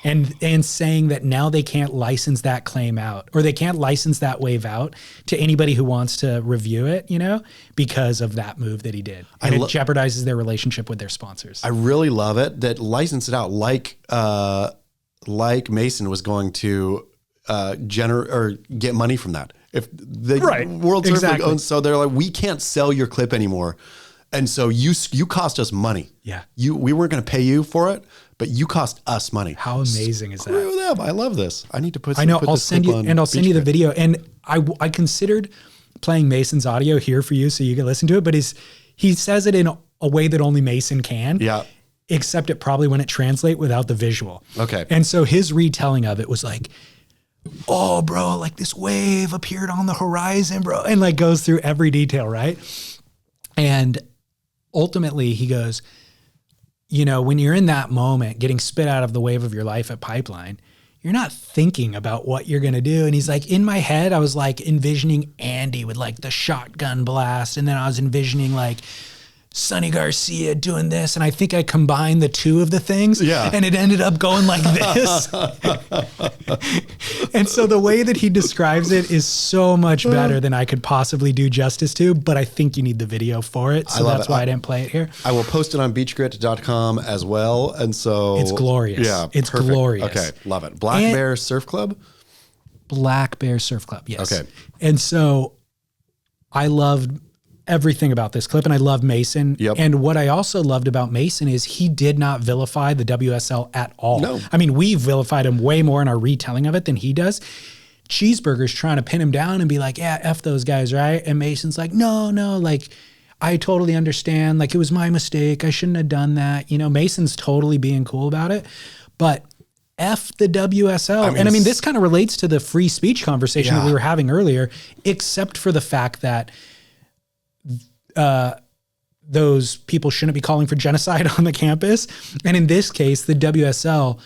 And saying that now they can't license that claim out, or they can't license that wave out to anybody who wants to review it, you know, because of that move that he did. And it jeopardizes their relationship with their sponsors. I really love it that license it out like Mason was going to get money from that. If the World Surf League owns, so they're like, we can't sell your clip anymore. And so you cost us money. Yeah. We weren't going to pay you for it, but you cost us money. How amazing is that? Screw them. I love this. I need to put. I'll send you the video. And I considered playing Mason's audio here for you so you can listen to it, but he says it in a way that only Mason can. Yeah. Except it probably wouldn't translate without the visual. Okay. And so his retelling of it was like, oh, bro, like this wave appeared on the horizon, bro, and like goes through every detail, right? And ultimately, he goes, you know, when you're in that moment, getting spit out of the wave of your life at Pipeline, you're not thinking about what you're going to do. And he's like, in my head, I was like envisioning Andy with like the shotgun blast. And then I was envisioning like Sonny Garcia doing this. And I think I combined the two of the things. Yeah. And it ended up going like this. And so the way that he describes it is so much better than I could possibly do justice to, but I think you need the video for it. So that's why I didn't play it here. I will post it on BeachGrit.com as well. And so it's glorious. Yeah. It's perfect. glorious. Okay. Love it. Black Bear Surf Club. Black Bear Surf Club. Yes. Okay. And so I loved everything about this clip, and I love Mason. Yep. And what I also loved about Mason is he did not vilify the WSL at all. No. I mean, we vilified him way more in our retelling of it than he does. Cheeseburger's trying to pin him down and be like, yeah, F those guys, right? And Mason's like, no, like, I totally understand. Like, it was my mistake. I shouldn't have done that. You know, Mason's totally being cool about it. But F the WSL. I mean, this kind of relates to the free speech conversation that we were having earlier, except for the fact that those people shouldn't be calling for genocide on the campus. And in this case, the WSL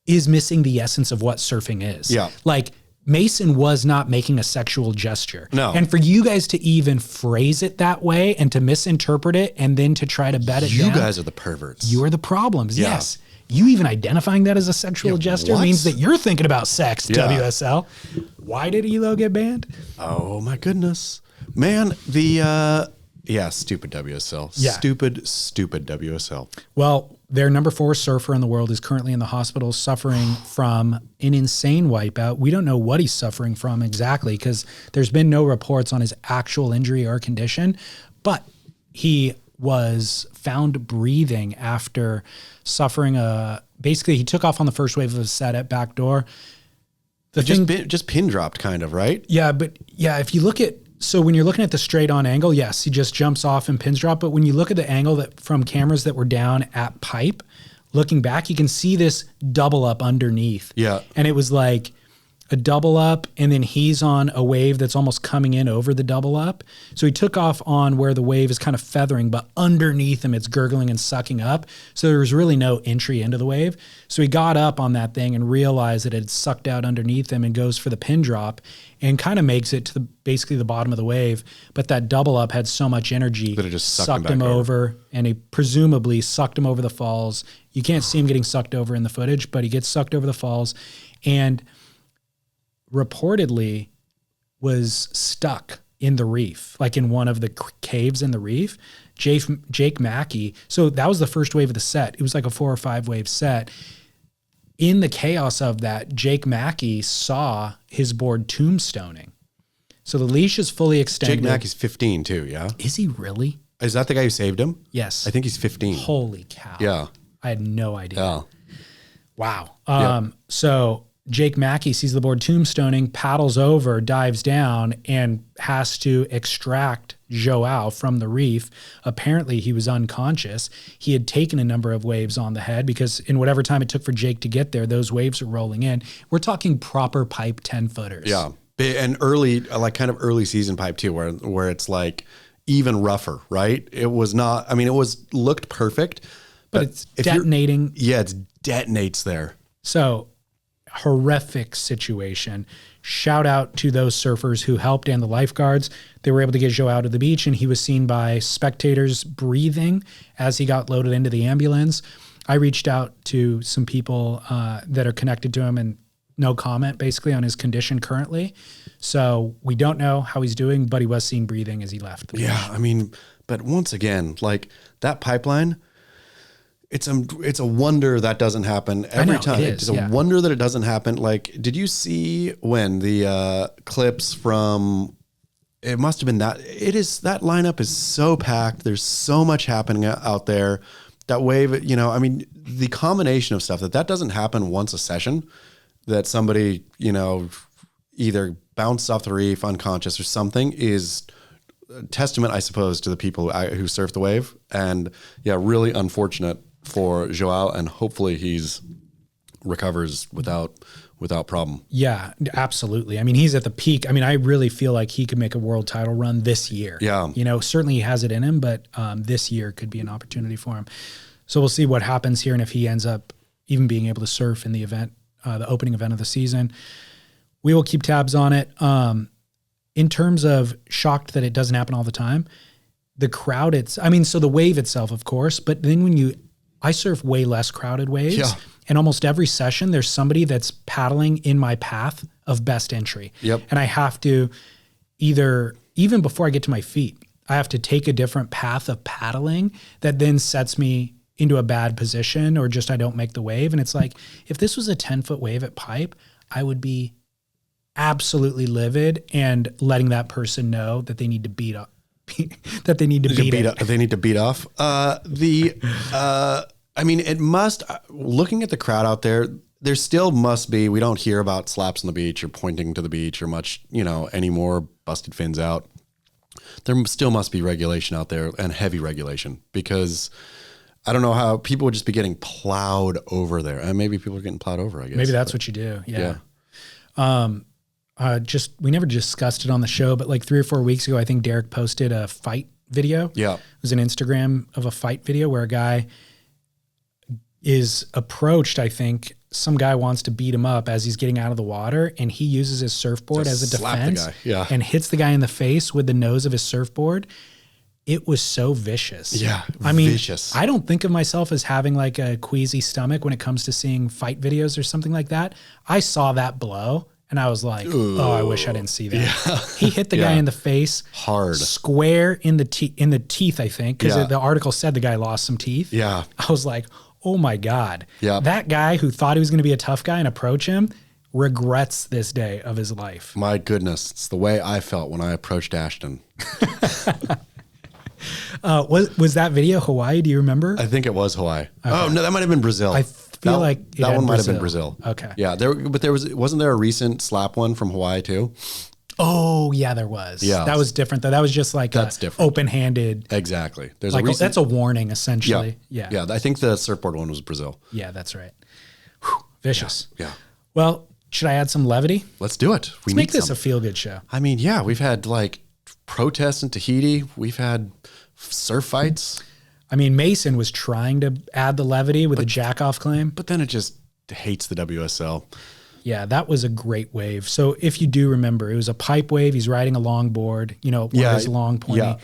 is missing the essence of what surfing is. Yeah. Like, Mason was not making a sexual gesture. No. And for you guys to even phrase it that way and to misinterpret it and then to try to bet it down. You guys are the perverts. You are the problems. Yeah. Yes. You even identifying that as a sexual gesture what? means that you're thinking about sex, Yeah. WSL. Why did Elo get banned? Oh my goodness. Man, stupid WSL. Yeah. Stupid WSL. Well, their number 4 surfer in the world is currently in the hospital suffering from an insane wipeout. We don't know what he's suffering from exactly because there's been no reports on his actual injury or condition, but he was found breathing after suffering basically he took off on the first wave of a set at backdoor. Just pin dropped kind of, right? Yeah, but yeah, if you look at, so when you're looking at the straight on angle, yes, he just jumps off and pins drop. But when you look at the angle that from cameras that were down at pipe, looking back, you can see this double up underneath. Yeah. And it was like a double up, and then he's on a wave that's almost coming in over the double up. So he took off on where the wave is kind of feathering, but underneath him it's gurgling and sucking up. So there was really no entry into the wave. So he got up on that thing and realized that it had sucked out underneath him and goes for the pin drop and kind of makes it to basically the bottom of the wave. But that double up had so much energy that it just sucked him over, and he presumably sucked him over the falls. You can't see him getting sucked over in the footage, but he gets sucked over the falls and reportedly was stuck in the reef, like in one of the caves in the reef. Jake Mackey. So that was the first wave of the set. It was like a 4 or 5 wave set. In the chaos of that, Jake Mackey saw his board tombstoning. So the leash is fully extended. Jake Mackey's 15 too, yeah? Is he really? Is that the guy who saved him? Yes. I think he's 15. Holy cow. Yeah. I had no idea. Yeah. Wow. So Jake Mackey sees the board tombstoning, paddles over, dives down, and has to extract Joao from the reef. Apparently, he was unconscious. He had taken a number of waves on the head because in whatever time it took for Jake to get there, those waves are rolling in. We're talking proper pipe 10-footers. Yeah. And early, like kind of early season pipe too, where it's like even rougher, right? It was not, I mean, looked perfect. But it's detonating. Yeah, it detonates there. So horrific situation. Shout out to those surfers who helped and the lifeguards. They were able to get Joe out of the beach, and he was seen by spectators breathing as he got loaded into the ambulance. I reached out to some people that are connected to him, and no comment basically on his condition currently. So we don't know how he's doing, but he was seen breathing as he left the beach. Yeah, I mean, but once again, like that pipeline, it's a wonder that doesn't happen every time. It's a wonder that it doesn't happen. Like, did you see when the clips from, it must have been that lineup is so packed. There's so much happening out there. That wave, I mean, the combination of stuff that doesn't happen once a session, that somebody, either bounced off the reef unconscious or something, is a testament, I suppose, to the people who surf the wave. And yeah, really unfortunate for Joao, and hopefully he's recovers without problem. Yeah, absolutely. I mean, he's at the peak. I mean, I really feel like he could make a world title run this year. Yeah. Certainly he has it in him, but this year could be an opportunity for him. So we'll see what happens here and if he ends up even being able to surf in the event, the opening event of the season. We will keep tabs on it. In terms of shocked that it doesn't happen all the time, the crowd, so the wave itself, of course, but then I surf way less crowded waves. Yeah. And almost every session, there's somebody that's paddling in my path of best entry. Yep. And I have to even before I get to my feet, I have to take a different path of paddling that then sets me into a bad position, or just I don't make the wave. And it's like, if this was a 10-foot wave at pipe, I would be absolutely livid and letting that person know that they need to beat up, that they need to beat it. They need to beat off. I mean, it must, looking at the crowd out there, there still must be, we don't hear about slaps on the beach or pointing to the beach or much, any more busted fins out. There still must be regulation out there, and heavy regulation, because I don't know how people would just be getting plowed over there. And maybe people are getting plowed over, I guess. Maybe that's what you do. Yeah. We never discussed it on the show, but like 3 or 4 weeks ago, I think Derek posted a fight video. Yeah. It was an Instagram of a fight video where a guy is approached. I think some guy wants to beat him up as he's getting out of the water, and he uses his surfboard as a defense and hits the guy in the face with the nose of his surfboard. It was so vicious. Yeah. I mean, vicious. I don't think of myself as having like a queasy stomach when it comes to seeing fight videos or something like that. I saw that blow and I was like, oh, I wish I didn't see that. Yeah. He hit the guy in the face hard, square in the teeth, I think, because the article said the guy lost some teeth. Yeah. I was like, oh my God. Yeah. That guy who thought he was going to be a tough guy and approach him regrets this day of his life. My goodness. It's the way I felt when I approached Ashton. Was that video Hawaii? Do you remember? I think it was Hawaii. Okay. Oh no, that might have been Brazil. I feel like that one might have been Brazil. Okay. Yeah. Wasn't there a recent slap one from Hawaii too? Oh yeah, there was. Yeah. That was different though. That was just like that's different. Open-handed. Exactly. There's like that's a warning essentially. Yeah. Yeah. I think the surfboard one was Brazil. Yeah, that's right. Whew, vicious. Yeah. Well, should I add some levity? Let's do it. Let's make this a feel-good show. I mean, yeah, we've had like protests in Tahiti. We've had surf fights. I mean, Mason was trying to add the levity with a jack-off claim. But then it just hates the WSL. Yeah, that was a great wave. So if you do remember, it was a pipe wave. He's riding a longboard, one of those long, pointy,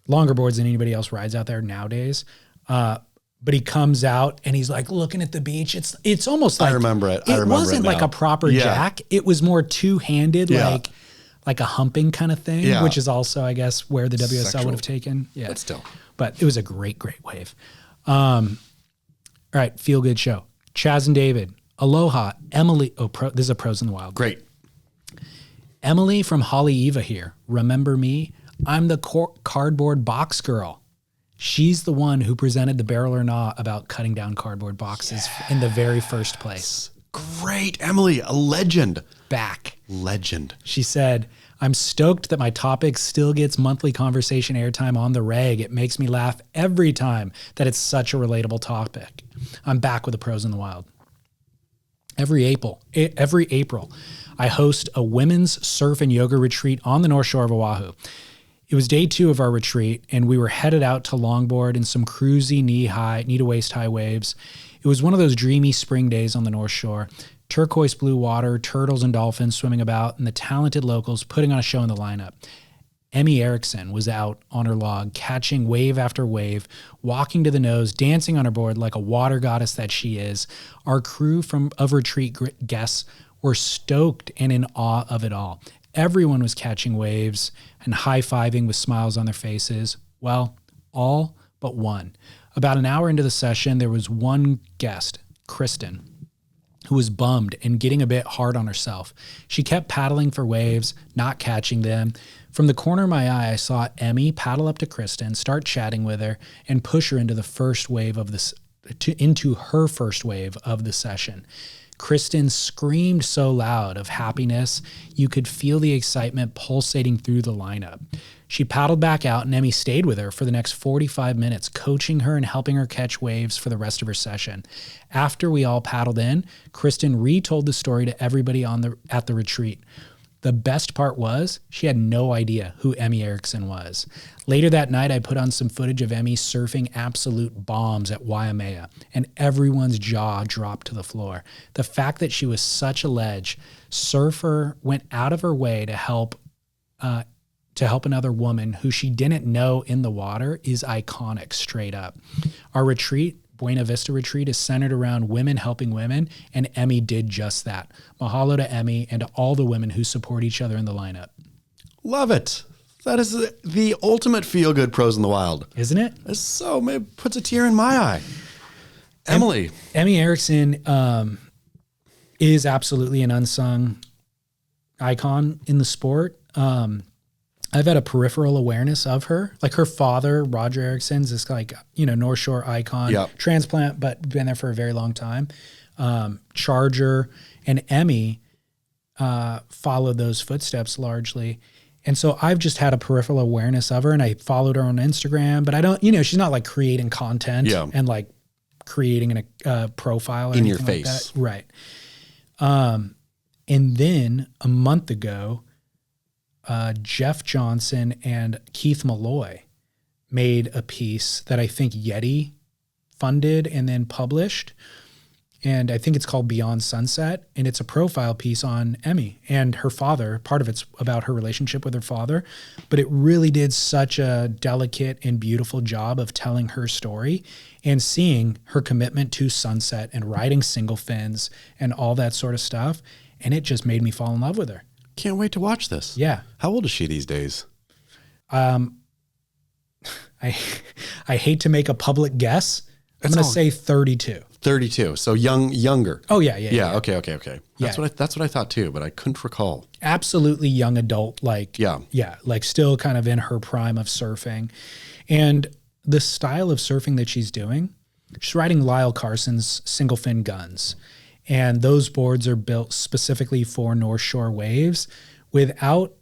longer boards than anybody else rides out there nowadays. But he comes out and he's like looking at the beach. It's almost like, I remember it. It wasn't like a proper jack. It was more two-handed, like a humping kind of thing, which is also, I guess, where the WSL would have taken. Yeah. But still. But it was a great, great wave. All right, feel good show. Chaz and David, aloha, Emily. This is a Pros in the Wild. Great. Emily from Haleiwa here. Remember me? I'm the cardboard box girl. She's the one who presented the Barrel or Not about cutting down cardboard boxes in the very first place. Great. Emily, a legend. Back. Legend. She said, I'm stoked that my topic still gets monthly conversation airtime on the reg. It makes me laugh every time that it's such a relatable topic. I'm back with the Pros in the Wild. Every April, I host a women's surf and yoga retreat on the North Shore of Oahu. It was day 2 of our retreat, and we were headed out to longboard in some cruisy knee to waist high waves. It was one of those dreamy spring days on the North Shore. Turquoise blue water, turtles and dolphins swimming about, and the talented locals putting on a show in the lineup. Emmy Erickson was out on her log, catching wave after wave, walking to the nose, dancing on her board like a water goddess that she is. Our crew of retreat guests were stoked and in awe of it all. Everyone was catching waves and high-fiving with smiles on their faces. Well, all but one. About an hour into the session, there was one guest, Kristen, who was bummed and getting a bit hard on herself. She kept paddling for waves, not catching them. From the corner of my eye, I saw Emmy paddle up to Kristen, start chatting with her, and push her into the first wave of into her first wave of the session. Kristen screamed so loud of happiness, you could feel the excitement pulsating through the lineup. She paddled back out, and Emmy stayed with her for the next 45 minutes, coaching her and helping her catch waves for the rest of her session. After we all paddled in, Kristen retold the story to everybody at the retreat. The best part was she had no idea who Emmy Erickson was. Later that night, I put on some footage of Emmy surfing absolute bombs at Waimea, and everyone's jaw dropped to the floor. The fact that she was such a ledge, surfer went out of her way to help another woman who she didn't know in the water is iconic, straight up. Our retreat, Buena Vista retreat, is centered around women helping women, and Emmy did just that. Mahalo to Emmy and to all the women who support each other in the lineup. Love it. That is the ultimate feel-good Pros in the Wild. Isn't it? It's so, it puts a tear in my eye. Emily. Emmy Erickson is absolutely an unsung icon in the sport. I've had a peripheral awareness of her. Like her father, Roger Erickson's this like, North Shore icon, transplant, but been there for a very long time. Charger and Emmy followed those footsteps largely. And so I've just had a peripheral awareness of her, and I followed her on Instagram, but I don't, she's not like creating content and like creating a profile or in your anything face. Like that. Right. And then a month ago, Jeff Johnson and Keith Malloy made a piece that I think Yeti funded and then published. And I think it's called Beyond Sunset. And it's a profile piece on Emmy and her father. Part of it's about her relationship with her father. But it really did such a delicate and beautiful job of telling her story and seeing her commitment to sunset and riding single fins and all that sort of stuff. And it just made me fall in love with her. Can't wait to watch this. Yeah. How old is she these days? I hate to make a public guess. I'm going to say 32. 32. So younger. Oh yeah. Okay. That's what I thought too, but I couldn't recall. Absolutely young adult, like like still kind of in her prime of surfing. And the style of surfing that she's doing, she's riding Lyle Carson's single fin guns. And those boards are built specifically for North Shore waves without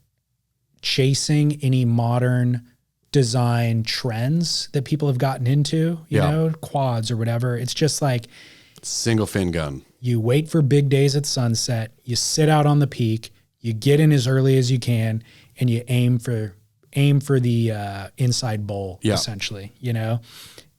chasing any modern design trends that people have gotten into, you know, quads or whatever. It's just like single fin gun. You wait for big days at sunset, you sit out on the peak, you get in as early as you can, and you aim for the inside bowl, essentially,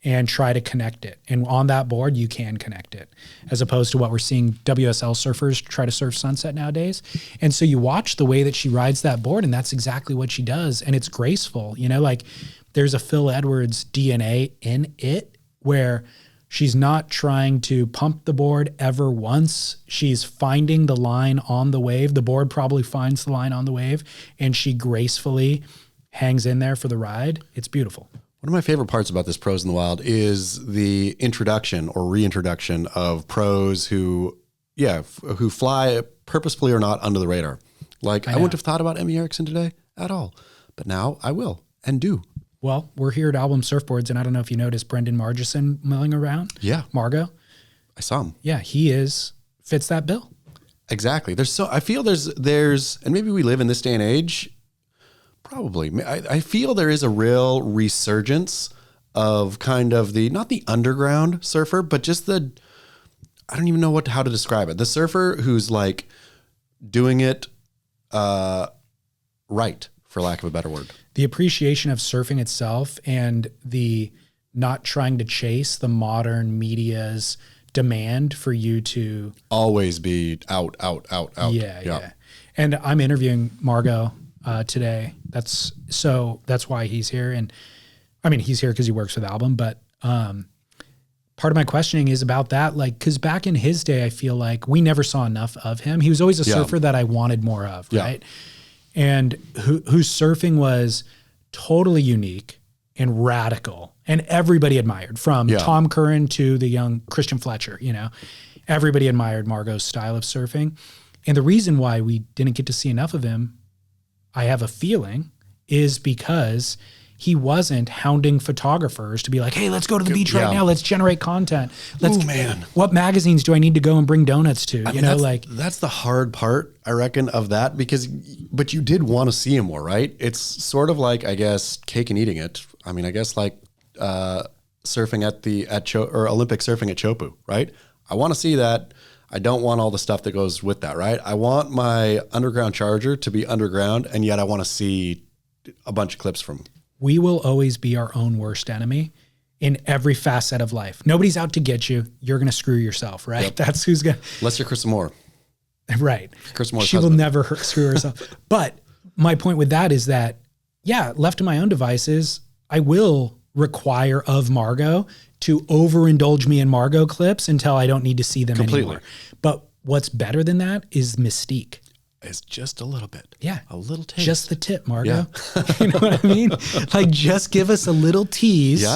and try to connect it. And on that board, you can connect it, as opposed to what we're seeing WSL surfers try to surf sunset nowadays. And so you watch the way that she rides that board, and that's exactly what she does. And it's graceful, like there's a Phil Edwards DNA in it where she's not trying to pump the board ever once. She's finding the line on the wave. The board probably finds the line on the wave, and she gracefully hangs in there for the ride. It's beautiful. One of my favorite parts about this Pros in the Wild is the introduction or reintroduction of pros who fly purposefully or not under the radar. Like I wouldn't have thought about Emmy Erickson today at all, but now I will and do. Well, we're here at Album Surfboards, and I don't know if you noticed Brendan Margison milling around. Yeah. Margo. I saw him. Yeah, fits that bill. Exactly. I feel there's, and maybe we live in this day and age. Probably. I feel there is a real resurgence of kind of not the underground surfer, but just I don't even know how to describe it. The surfer who's like doing it right, for lack of a better word. The appreciation of surfing itself and the not trying to chase the modern media's demand for you to always be out. Yeah. And I'm interviewing Margo today. That's why he's here. And I mean, he's here because he works with Album, but part of my questioning is about that. Like, cause back in his day, I feel like we never saw enough of him. He was always a surfer that I wanted more of. Right. And whose surfing was totally unique and radical and everybody admired, from Tom Curran to the young Christian Fletcher, everybody admired Margo's style of surfing. And the reason why we didn't get to see enough of him, I have a feeling, is because he wasn't hounding photographers to be like, hey, let's go to the beach right now. Let's generate content. What magazines do I need to go and bring donuts to? That's the hard part, I reckon, of that, but you did want to see him more, right? It's sort of like, I guess, cake and eating it. I mean, I guess like surfing or Olympic surfing at Teahupo'o, right? I want to see that. I don't want all the stuff that goes with that, right? I want my underground charger to be underground, and yet I want to see a bunch of clips from him. We will always be our own worst enemy in every facet of life. Nobody's out to get you. You're going to screw yourself, right? Yep. That's who's going to... Unless you're Carissa Moore. Right. Carissa Moore's She husband. will never screw herself. But my point with that is that, left to my own devices, I will require of Margo to overindulge me in Margo clips until I don't need to see them anymore. But what's better than that is mystique. It's just a little bit. Yeah. A little taste. Just the tip, Margo. Yeah. You know what I mean? Like, just give us a little tease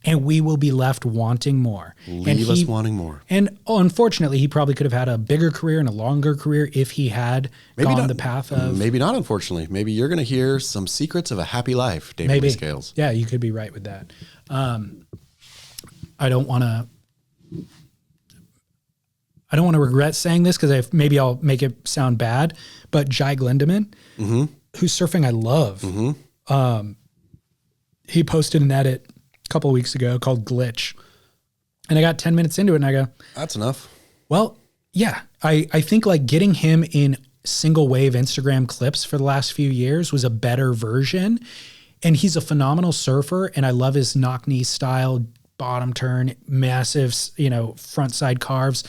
and we will be left wanting more. Leave us wanting more. And unfortunately, he probably could have had a bigger career and a longer career if he had gone the path of... Maybe not, unfortunately. Maybe you're going to hear some secrets of a happy life, David Lee Scales. Yeah, you could be right with that. I don't want to regret saying this because maybe I'll make it sound bad, but Jai Glindemann, whose surfing I love, he posted an edit a couple of weeks ago called Glitch. And I got 10 minutes into it and I go, that's enough. Well, yeah, I think like getting him in single wave Instagram clips for the last few years was a better version. And he's a phenomenal surfer. And I love his knock knee style, bottom turn, massive, front side carves.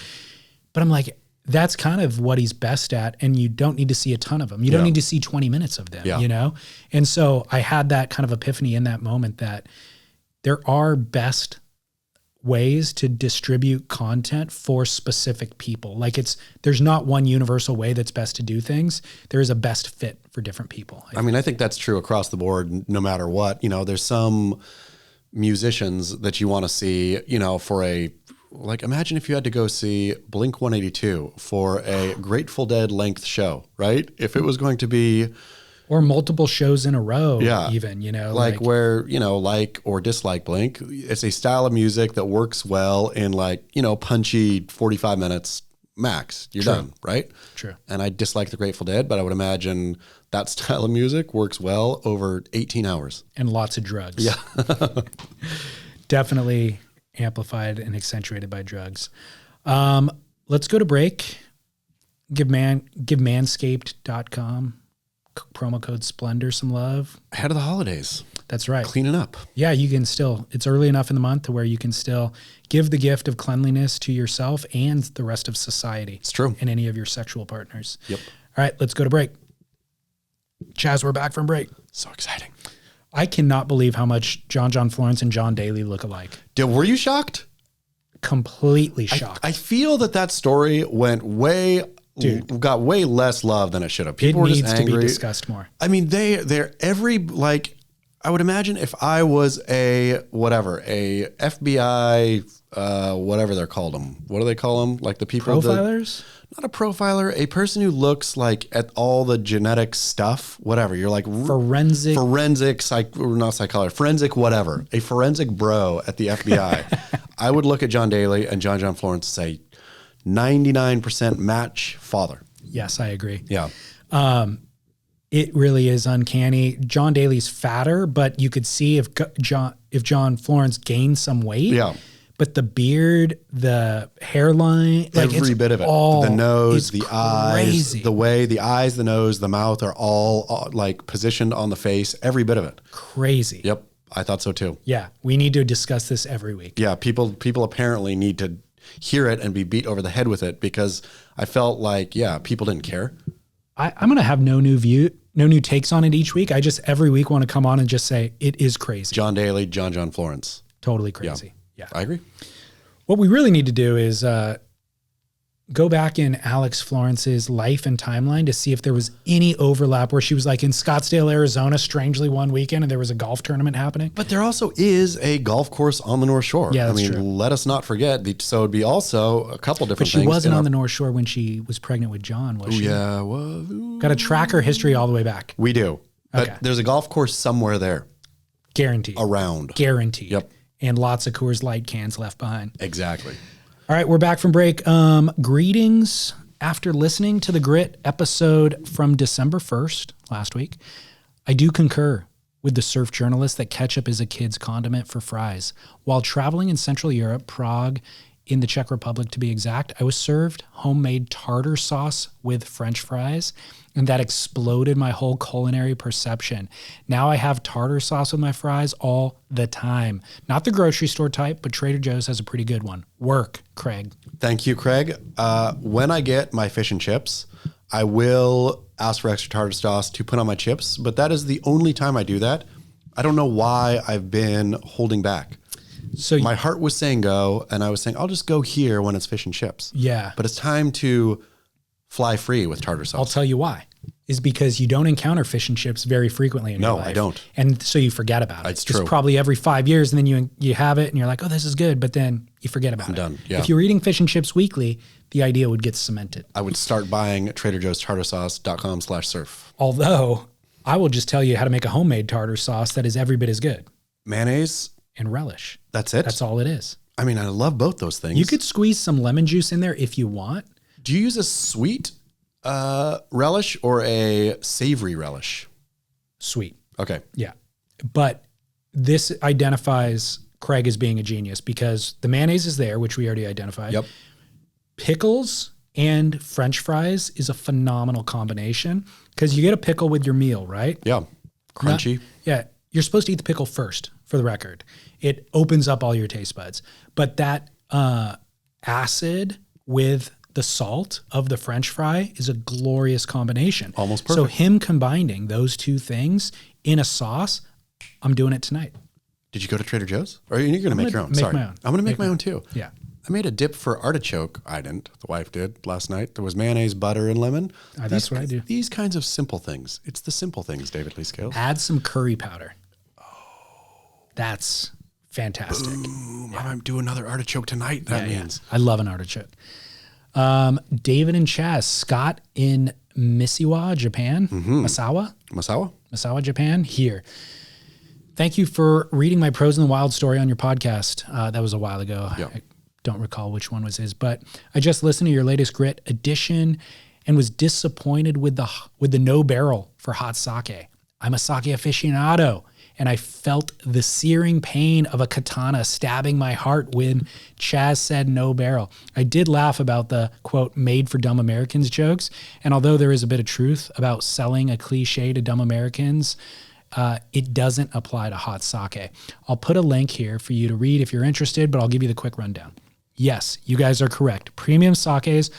But I'm like, that's kind of what he's best at. And you don't need to see a ton of them. You don't need to see 20 minutes of them, And so I had that kind of epiphany in that moment that there are best ways to distribute content for specific people. Like there's not one universal way that's best to do things. There is a best fit for different people. I mean, I think that's true across the board, no matter what. There's some musicians that you want to see, for imagine if you had to go see Blink 182 for a Grateful Dead length show, right? If it was going to be... Or multiple shows in a row, even, where, like or dislike Blink, it's a style of music that works well in punchy 45 minutes max. You're done, right? True. And I dislike the Grateful Dead, but I would imagine that style of music works well over 18 hours. And lots of drugs. Yeah. Definitely amplified and accentuated by drugs. Let's go to break. Give manscaped.com promo code Splendor some love. Ahead of the holidays. That's right. Cleaning up. Yeah, you can still, it's early enough in the month to where you can still give the gift of cleanliness to yourself and the rest of society. It's true. And any of your sexual partners. Yep. All right, let's go to break. Chaz, we're back from break. So exciting. I cannot believe how much John Florence and John Daly look alike. Dude, were you shocked? Completely shocked. I feel that story got way less love than it should have. People were just angry. It needs to be discussed more. I mean, they're every, I would imagine if I was a FBI, whatever they're called them. What do they call them? Like the people profilers? Not a profiler, a person who looks at all the genetic stuff, whatever. You're like forensic, whatever. A forensic bro at the FBI. I would look at John Daly and John Florence and say 99% match father. Yes, I agree. Yeah. It really is uncanny. John Daly's fatter, but you could see if John Florence gained some weight. Yeah. But the beard, the hairline, every bit of it, the nose, the eyes, the way the eyes, the nose, the mouth are all positioned on the face, every bit of it. Crazy. Yep. I thought so too. Yeah. We need to discuss this every week. Yeah. People apparently need to hear it and be beat over the head with it because I felt people didn't care. I'm going to have no new takes on it each week. I just every week want to come on and just say it is crazy. John Daly, John Florence. Totally crazy. Yeah. I agree. What we really need to do is go back in Alex Florence's life and timeline to see if there was any overlap where she was in Scottsdale, Arizona, strangely one weekend, and there was a golf tournament happening. But there also is a golf course on the North Shore. Yeah, that's true. Let us not forget. So it'd be also a couple different things. But she wasn't on the North Shore when she was pregnant with John, was she? Yeah. Well, got to track her history all the way back. We do. But there's a golf course somewhere there. Guaranteed. Around. Guaranteed. Yep. And lots of Coors Light cans left behind. Exactly. All right, we're back from break. Greetings after listening to the Grit episode from December 1st, last week. I do concur with the surf journalist that ketchup is a kid's condiment for fries. While traveling in Central Europe, Prague, in the Czech Republic to be exact, I was served homemade tartar sauce with French fries, and that exploded my whole culinary perception. Now I have tartar sauce with my fries all the time. Not the grocery store type, but Trader Joe's has a pretty good one. Work, Craig. Thank you, Craig. When I get my fish and chips, I will ask for extra tartar sauce to put on my chips, but that is the only time I do that. I don't know why I've been holding back. So my heart was saying go, and I was saying, I'll just go here when it's fish and chips. Yeah. But it's time to fly free with tartar sauce. I'll tell you why. is because you don't encounter fish and chips very frequently in your life. No, I don't. And so you forget about it. It's true. It's probably every 5 years, and then you have it and you're like, oh, this is good, but then you forget about it. Done. Yeah. If you were eating fish and chips weekly, the idea would get cemented. I would start buying Trader Joe's tartarsauce.com/surf. Although I will just tell you how to make a homemade tartar sauce that is every bit as good. Mayonnaise. And relish. That's it? That's all it is. I mean, I love both those things. You could squeeze some lemon juice in there if you want. Do you use a sweet relish or a savory relish? Sweet. Okay. Yeah. But this identifies Craig as being a genius because the mayonnaise is there, which we already identified. Yep. Pickles and French fries is a phenomenal combination because you get a pickle with your meal, right? Yeah. Crunchy. Yeah. You're supposed to eat the pickle first, for the record. It opens up all your taste buds. But that acid with the salt of the French fry is a glorious combination. Almost perfect. So him combining those two things in a sauce, I'm doing it tonight. Did you go to Trader Joe's? Or you're going to make your own? Make Sorry. my own. I'm going to make my own too. Yeah. I made a dip for artichoke. I didn't. The wife did last night. There was mayonnaise, butter, and lemon. That's what I do. These kinds of simple things. It's the simple things, David Lee Scales. Add some curry powder. That's fantastic. Boom. I'm doing another artichoke tonight. That means. I love an artichoke. David and Chaz, Scott in Misawa, Japan. Masawa, Japan, here. Thank you for reading my Pros in the Wild story on your podcast. That was a while ago. Yeah. I don't recall which one was his, but I just listened to your latest Grit edition and was disappointed with the no barrel for hot sake. I'm a sake aficionado, and I felt the searing pain of a katana stabbing my heart when Chaz said no barrel. I did laugh about the, quote, made for dumb Americans jokes, and although there is a bit of truth about selling a cliche to dumb Americans, it doesn't apply to hot sake. I'll put a link here for you to read if you're interested, but I'll give you the quick rundown. Yes, you guys are correct. Premium sakes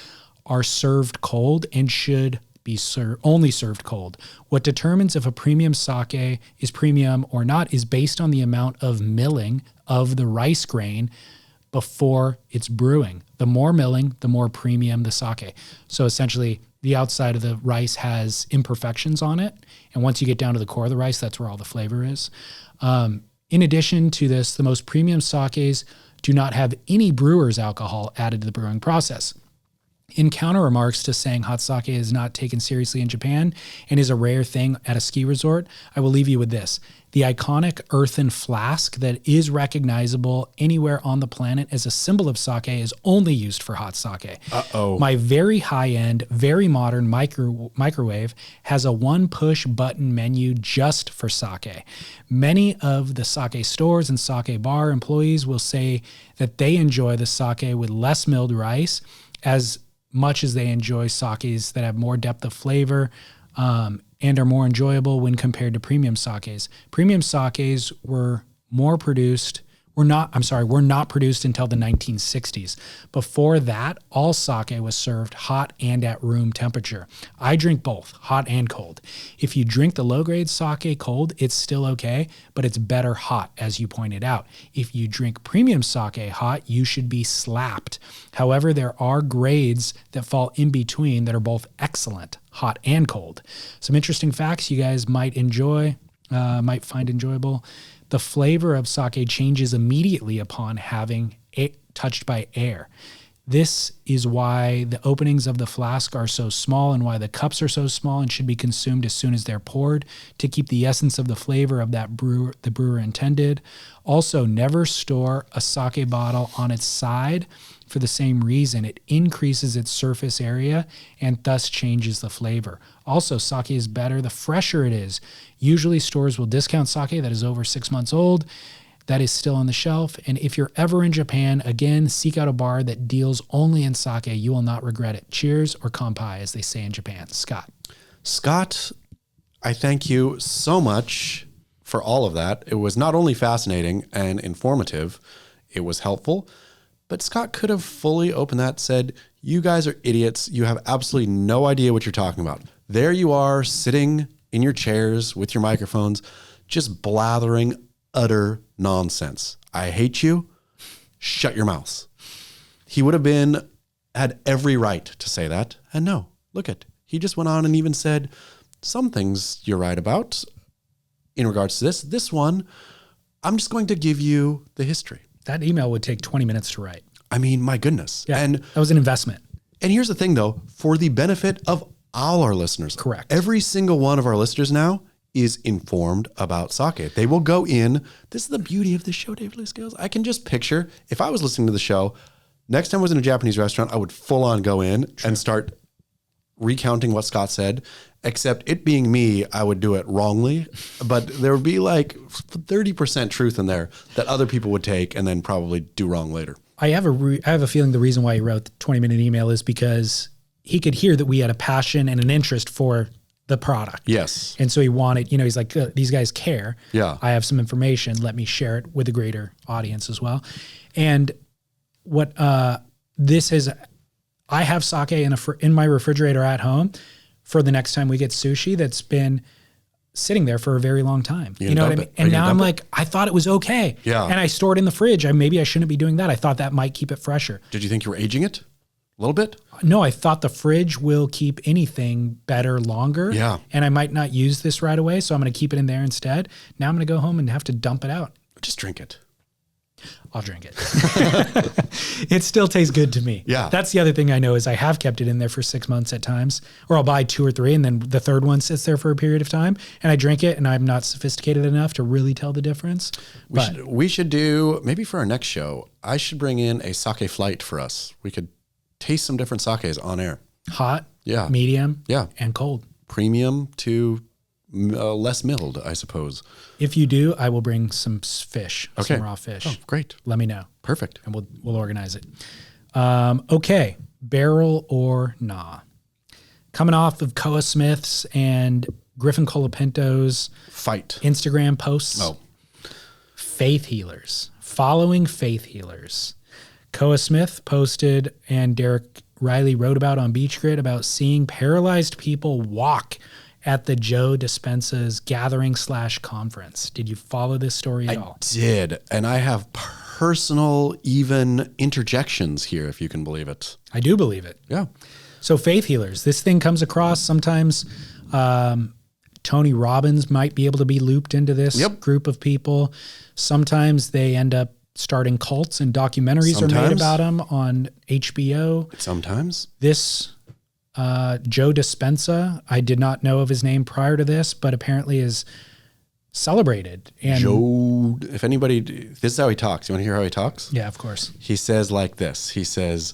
are served cold and should be only served cold. What determines if a premium sake is premium or not is based on the amount of milling of the rice grain before it's brewing. The more milling, the more premium the sake. So essentially, the outside of the rice has imperfections on it. And once you get down to the core of the rice, that's where all the flavor is. In addition to this, the most premium sakes do not have any brewer's alcohol added to the brewing process. In counter remarks to saying hot sake is not taken seriously in Japan and is a rare thing at a ski resort, I will leave you with this. The iconic earthen flask that is recognizable anywhere on the planet as a symbol of sake is only used for hot sake. Uh-oh. My very high-end, very modern microwave has a one-push button menu just for sake. Many of the sake stores and sake bar employees will say that they enjoy the sake with less milled rice as much as they enjoy sakes that have more depth of flavor and are more enjoyable when compared to premium sakes. Premium sakes were not produced until the 1960s. Before that, all sake was served hot and at room temperature. I drink both, hot and cold. If you drink the low-grade sake cold, it's still okay, but it's better hot, as you pointed out. If you drink premium sake hot, you should be slapped. However, there are grades that fall in between that are both excellent, hot and cold. Some interesting facts you guys might find enjoyable. The flavor of sake changes immediately upon having it touched by air. This is why the openings of the flask are so small and why the cups are so small and should be consumed as soon as they're poured to keep the essence of the flavor of the brewer intended. Also, never store a sake bottle on its side for the same reason. It increases its surface area and thus changes the flavor. Also, sake is better the fresher it is. Usually stores will discount sake that is over 6 months old, that is still on the shelf. And if you're ever in Japan, again, seek out a bar that deals only in sake. You will not regret it. Cheers or kanpai, as they say in Japan. Scott, I thank you so much for all of that. It was not only fascinating and informative, it was helpful, but Scott could have fully opened that, said, you guys are idiots. You have absolutely no idea what you're talking about. There you are sitting in your chairs with your microphones, just blathering utter nonsense. I hate you. Shut your mouths. He would have had every right to say that. And no, look at, he just went on and even said, some things you're right about in regards to this. This one, I'm just going to give you the history. That email would take 20 minutes to write. I mean, my goodness. Yeah, And that was an investment. And here's the thing, though, for the benefit of all our listeners. Correct. Every single one of our listeners now is informed about sake. They will go in. This is the beauty of this show, David Lee Scales. I can just picture, if I was listening to the show, next time I was in a Japanese restaurant, I would full on go in and start recounting what Scott said, except it being me, I would do it wrongly. But there would be like 30% truth in there that other people would take and then probably do wrong later. I have a feeling the reason why he wrote the 20-minute email is because he could hear that we had a passion and an interest for the product. Yes. And so he wanted, he's like, these guys care. Yeah. I have some information. Let me share it with a greater audience as well. And what this is, I have sake in my refrigerator at home for the next time we get sushi that's been sitting there for a very long time. You know what I mean? And now I'm like, I thought it was okay. Yeah. And I store it in the fridge. Maybe I shouldn't be doing that. I thought that might keep it fresher. Did you think you were aging it a little bit? No, I thought the fridge will keep anything better longer. Yeah. And I might not use this right away, so I'm going to keep it in there instead. Now I'm going to go home and have to dump it out. Just drink it. I'll drink it. It still tastes good to me. Yeah. That's the other thing I know is I have kept it in there for 6 months at times, or I'll buy 2 or 3 and then the third one sits there for a period of time and I drink it and I'm not sophisticated enough to really tell the difference. We should do, maybe for our next show, I should bring in a sake flight for us. We could taste some different sakes on air. Hot, Yeah. medium, Yeah. and cold. Premium to less milled, I suppose. If you do, I will bring some fish, Okay. some raw fish. Oh, great. Let me know. Perfect. And we'll organize it. Okay, barrel or nah. Coming off of Koa Smith's and Griffin Colapinto's Fight. Instagram posts. Oh. Faith healers. Following faith healers. Koa Smith posted and Derek Riley wrote about on BeachGrit about seeing paralyzed people walk at the Joe Dispenza's gathering/conference. Did you follow this story at all? Did. And I have personal even interjections here, if you can believe it. I do believe it. Yeah. So faith healers, this thing comes across sometimes. Tony Robbins might be able to be looped into this group of people. Sometimes they end up starting cults and documentaries are made about them on HBO. Sometimes. This Joe Dispenza, I did not know of his name prior to this, but apparently is celebrated. And Joe, if anybody, this is how he talks. You want to hear how he talks? yeah, of course. He says like this. He says,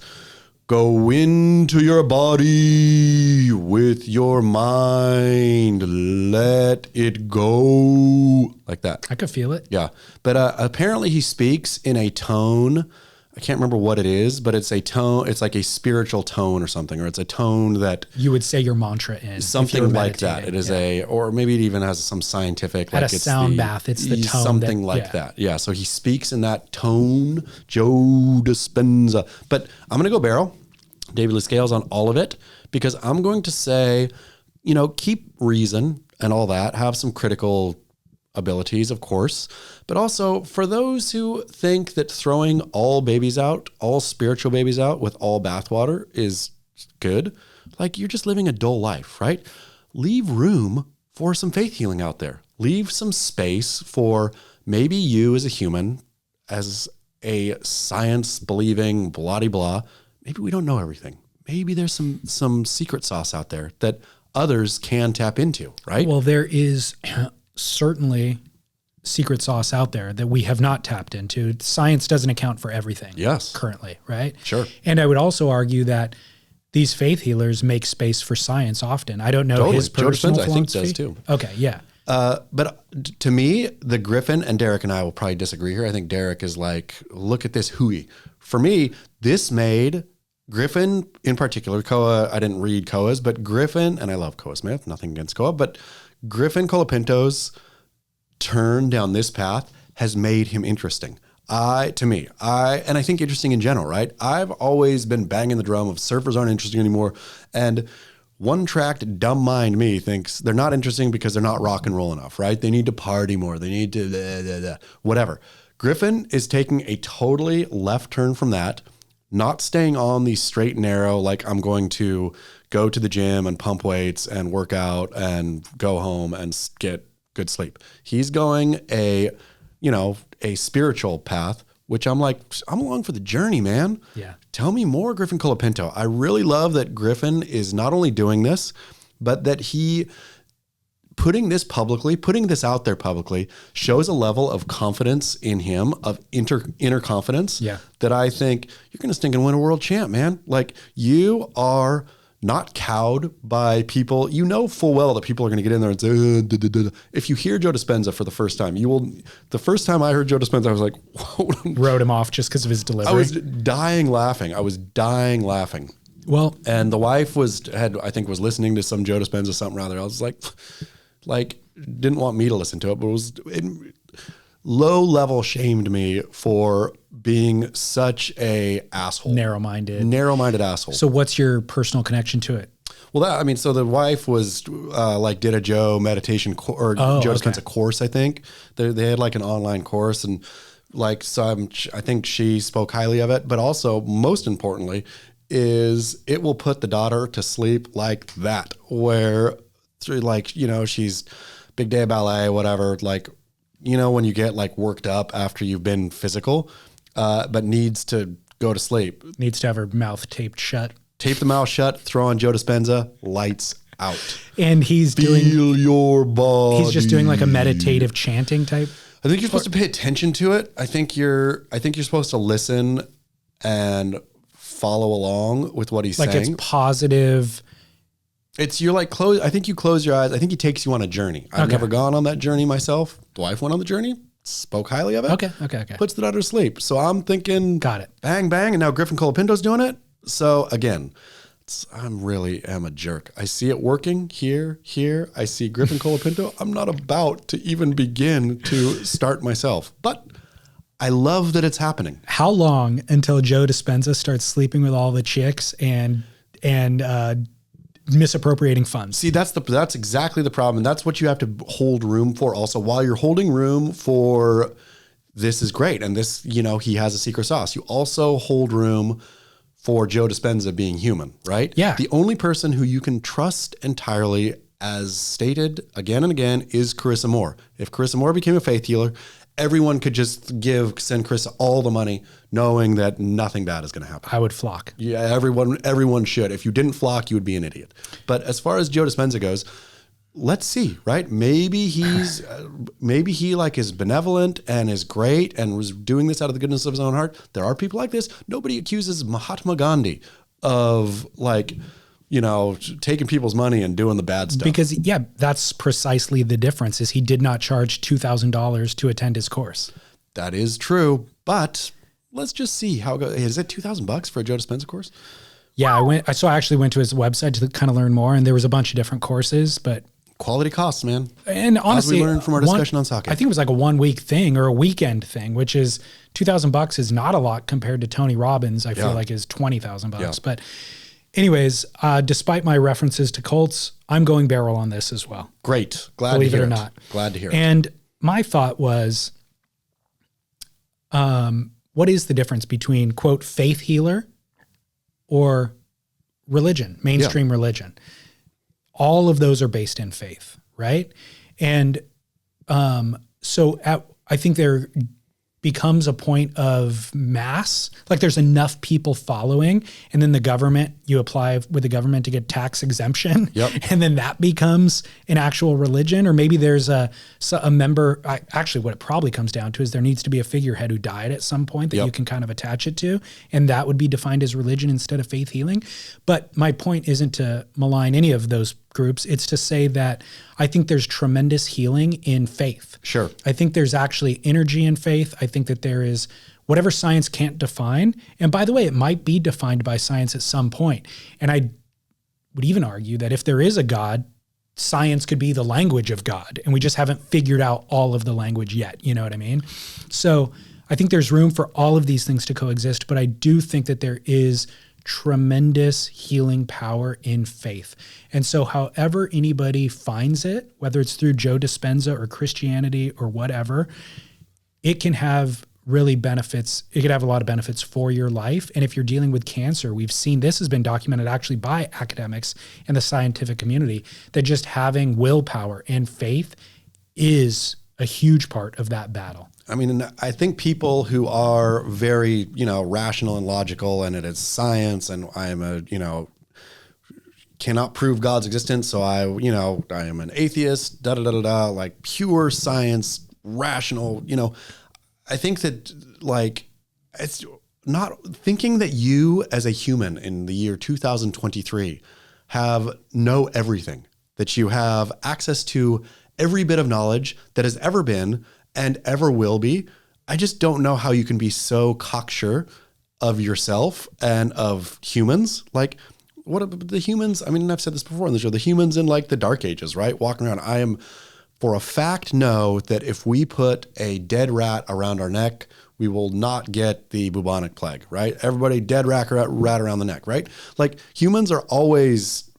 go into your body with your mind. Let it go. Like that. I could feel it. Yeah. But apparently he speaks in a tone. I can't remember what it is, but it's a tone. It's like a spiritual tone or something, or it's a tone that You would say your mantra in. something like that. It is or maybe it even has some scientific, At like a it's sound bath, it's the tone something that- like yeah. that. Yeah. So he speaks in that tone, Joe Dispenza. But I'm going to go barrel, David Lee Scales on all of it, because I'm going to say, keep reason and all that, have some critical abilities, of course, but also for those who think that throwing all babies out, all spiritual babies out with all bathwater is good, like you're just living a dull life, right? Leave room for some faith healing out there. Leave some space for maybe you as a human, as a science believing blah blah. Maybe we don't know everything. Maybe there's some secret sauce out there that others can tap into, right? Well, there is certainly secret sauce out there that we have not tapped into. Science doesn't account for everything. Yes. Currently, right? Sure. And I would also argue that these faith healers make space for science often. I don't know Totally. his Joe personal Dispenza, I think, philosophy. does too. Okay, yeah. But to me, the Griffin and Derek and I will probably disagree here. I think Derek is like, look at this hooey. For me, this made Griffin in particular, Koa, I didn't read Koa's, but Griffin, and I love Koa Smith, nothing against Koa, but Griffin Colapinto's turn down this path has made him interesting. I think interesting in general, right? I've always been banging the drum of surfers aren't interesting anymore. And one-tracked dumb mind me thinks they're not interesting because they're not rock and roll enough, right? They need to party more. They need to whatever. Griffin is taking a totally left turn from that, not staying on the straight and narrow, like I'm going to go to the gym and pump weights and work out and go home and get good sleep. He's going a spiritual path, which I'm like, I'm along for the journey, man. Yeah. Tell me more, Griffin Colapinto. I really love that Griffin is not only doing this, but that he putting this out there publicly shows a level of confidence in him, of inner confidence, that I think you're going to stink and win a world champ, man. Like, you are not cowed by people. You know full well that people are going to get in there and say, if you hear Joe Dispenza for the first time, the first time I heard Joe Dispenza, I was like, wrote him off just because of his delivery. I was dying laughing. Well, and the wife was listening to some Joe Dispenza something rather. I was like, didn't want me to listen to it, but it low level shamed me for being such a asshole. Narrow-minded asshole. So what's your personal connection to it? Well, so the wife was did a Joe meditation Joe Dispenza course, I think. They had like an online course, and I think she spoke highly of it, but also most importantly is it will put the daughter to sleep like that, where she's big day of ballet, whatever, when you get worked up after you've been physical, but needs to go to sleep. Needs to have her mouth taped shut. Tape the mouth shut, throw on Joe Dispenza, lights out. And Feel your body. He's just doing like a meditative chanting type. I think you're supposed to pay attention to it. I think you're supposed to listen and follow along with what he's saying. It's positive. I think you close your eyes. I think he takes you on a journey. I've never gone on that journey myself. The wife went on the journey, spoke highly of it. Okay. Puts the daughter to sleep. So I'm thinking, got it. Bang, bang. And now Griffin Colapinto's doing it. So again, I really am a jerk. I see it working here. I see Griffin Colapinto. I'm not about to even begin to start myself, but I love that it's happening. How long until Joe Dispenza starts sleeping with all the chicks and misappropriating funds? See, that's exactly the problem. And that's what you have to hold room for. Also, while you're holding room for this is great, and this, he has a secret sauce, you also hold room for Joe Dispenza being human, right? Yeah. The only person who you can trust entirely, as stated again and again, is Carissa Moore. If Carissa Moore became a faith healer, everyone could just send Carissa all the money, knowing that nothing bad is going to happen. I would flock. Yeah, everyone should. If you didn't flock, you would be an idiot. But as far as Joe Dispenza goes, let's see, right? Maybe he is benevolent and is great and was doing this out of the goodness of his own heart. There are people like this. Nobody accuses Mahatma Gandhi of taking people's money and doing the bad stuff. Because that's precisely the difference, is he did not charge $2,000 to attend his course. That is true, but let's just see how it goes. Is it $2,000 for a Joe Dispenza course? Yeah, I actually went to his website to kind of learn more, and there was a bunch of different courses, but quality costs, man. And honestly, as we learned from our discussion on sake, I think it was like a 1 week thing or a weekend thing, which is $2,000 is not a lot compared to Tony Robbins. I feel like is $20,000. Yeah. But anyways, despite my references to cults, I'm going barrel on this as well. Great. Glad Believe to hear it or not. Glad to hear it. And my thought was, what is the difference between, quote, faith healer or religion, mainstream religion? All of those are based in faith, right? And I think there becomes a point of mass, like there's enough people following, and then you apply with the government to get tax exemption, and then that becomes an actual religion. Or maybe there's a member, actually what it probably comes down to is there needs to be a figurehead who died at some point that you can kind of attach it to, and that would be defined as religion instead of faith healing. But my point isn't to malign any of those groups. It's to say that I think there's tremendous healing in faith. Sure. I think there's actually energy in faith. I think that there is whatever science can't define. And by the way, it might be defined by science at some point. And I would even argue that if there is a God, science could be the language of God. And we just haven't figured out all of the language yet. You know what I mean? So I think there's room for all of these things to coexist. But I do think that there is tremendous healing power in faith. And so however anybody finds it, whether it's through Joe Dispenza or Christianity or whatever, it can have really benefits. It could have a lot of benefits for your life. And if you're dealing with cancer, we've seen this has been documented actually by academics and the scientific community that just having willpower and faith is a huge part of that battle. I mean, I think people who are very, rational and logical, and it is science, and I'm cannot prove God's existence, so I am an atheist, like pure science, rational, I think that it's not thinking that you as a human in the year 2023 know everything, that you have access to every bit of knowledge that has ever been and ever will be. I just don't know how you can be so cocksure of yourself and of humans. Like, what are the humans? I mean, I've said this before on the show, the humans in the dark ages, right? Walking around. I am for a fact know that if we put a dead rat around our neck, we will not get the bubonic plague, right? Everybody dead rat around the neck, right? Like humans are always,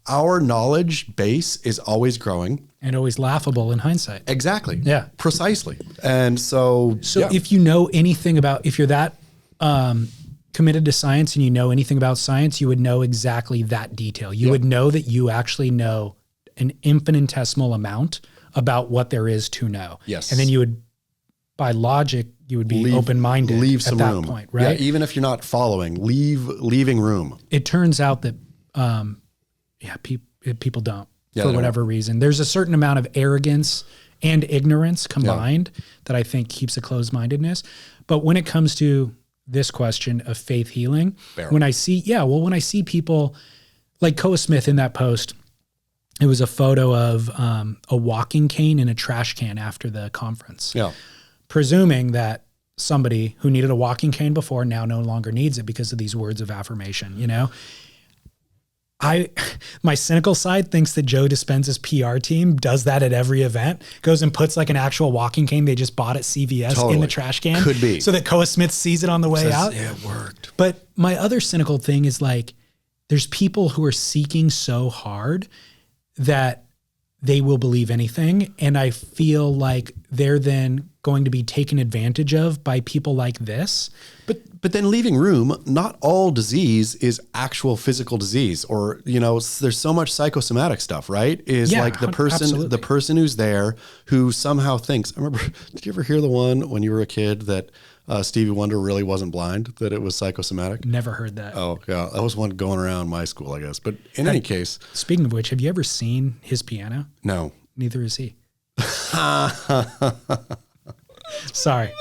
our knowledge base is always growing. And always laughable in hindsight. Exactly. Yeah. Precisely. And so if you know anything about, if you're that committed to science and you know anything about science, you would know exactly that detail. You would know that you actually know an infinitesimal amount about what there is to know. Yes. And then you would, by logic, you would be open-minded leave some at that room. point, right? Yeah, even if you're not following, leaving room. It turns out that, people don't. For whatever reason. There's a certain amount of arrogance and ignorance combined that I think keeps a closed-mindedness. But when it comes to this question of faith healing, when I see people like Koa Smith in that post, it was a photo of a walking cane in a trash can after the conference. Yeah. Presuming that somebody who needed a walking cane before now no longer needs it because of these words of affirmation, my cynical side thinks that Joe Dispenza's PR team does that at every event, goes and puts an actual walking cane they just bought at CVS in the trash can. Could be. So that Koa Smith sees it on the way out. Yeah, it worked. But my other cynical thing is there's people who are seeking so hard that they will believe anything. And I feel like they're then going to be taken advantage of by people like this. But then leaving room, not all disease is actual physical disease, or there's so much psychosomatic stuff, right? The person who's there who somehow thinks. I remember, did you ever hear the one when you were a kid that Stevie Wonder really wasn't blind, that it was psychosomatic? Never heard that. Oh yeah, that was one going around my school, I guess. But in any case, speaking of which, have you ever seen his piano? No. Neither is he. Sorry.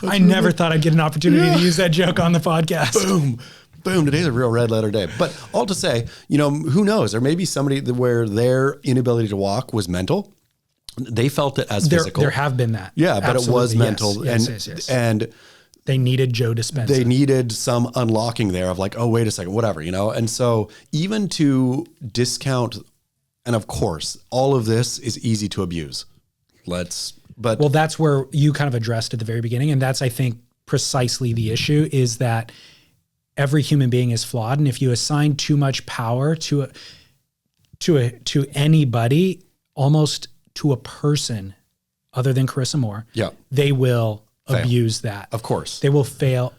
I never thought I'd get an opportunity to use that joke on the podcast. Boom. Today's a real red letter day. But all to say, who knows? There may be somebody where their inability to walk was mental. They felt it as physical. There have been that. Yeah, but it was mental. Yes. And they needed Joe Dispenza. They needed some unlocking there of oh, wait a second, whatever, And so even to discount, and of course, all of this is easy to abuse. Well, that's where you kind of addressed at the very beginning. And that's, I think, precisely the issue, is that every human being is flawed. And if you assign too much power to anybody, almost to a person other than Carissa Moore, they will abuse that. Of course. They will fail.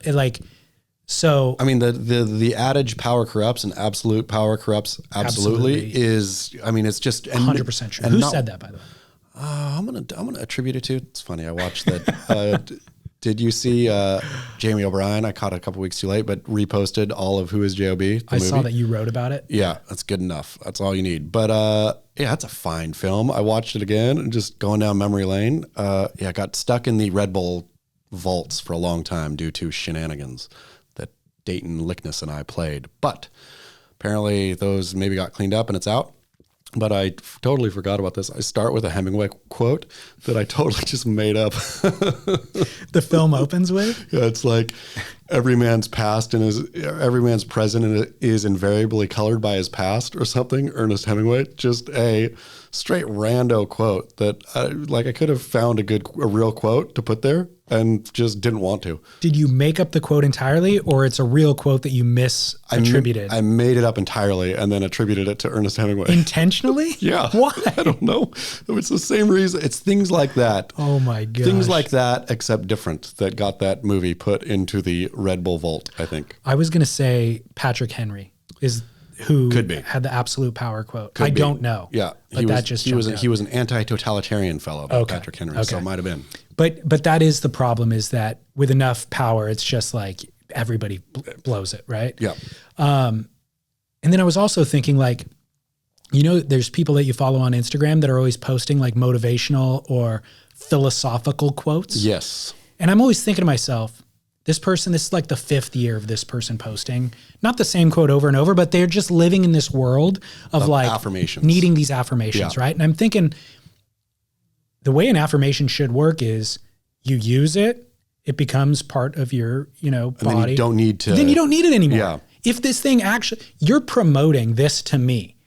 So I mean, the adage "power corrupts" and absolute power corrupts absolutely is. I mean, it's just 100% true. Who said that, by the way? I'm gonna attribute it to. It's funny. I watched that. Did you see Jamie O'Brien? I caught it a couple weeks too late, but reposted all of Who Is J.O.B. I saw that you wrote about it. Yeah, that's good enough. That's all you need. But yeah, it's a fine film. I watched it again and just going down memory lane. I got stuck in the Red Bull vaults for a long time due to shenanigans that Dayton Lickness and I played. But apparently those maybe got cleaned up and it's out. But I totally forgot about this. I start with a Hemingway quote that I totally just made up. The film opens with? Yeah, it's every man's past and every man's present is invariably colored by his past or something. Ernest Hemingway, just a straight rando quote that I could have found a real quote to put there and just didn't want to. Did you make up the quote entirely, or it's a real quote that you misattributed? I made it up entirely and then attributed it to Ernest Hemingway. Intentionally? Yeah. Why? I don't know. It's the same reason. It's things like that. Oh my gosh. Things like that, except different, that got that movie put into the Red Bull vault, I think. I was going to say Patrick Henry is who had the absolute power quote. I don't know. Yeah. But he was an anti-totalitarian fellow, Patrick Henry, so it might have been. But that is the problem, is that with enough power, it's just like everybody blows it, right? Yeah. And then I was also thinking, like, there's people that you follow on Instagram that are always posting like motivational or philosophical quotes. Yes. And I'm always thinking to myself, this is like the 5th year of this person posting, not the same quote over and over, but they're just living in this world of like affirmations, needing these affirmations, right? And I'm thinking the way an affirmation should work is you use it, it becomes part of your, body. Then you don't need to. Then you don't need it anymore. Yeah. If this thing you're promoting this to me,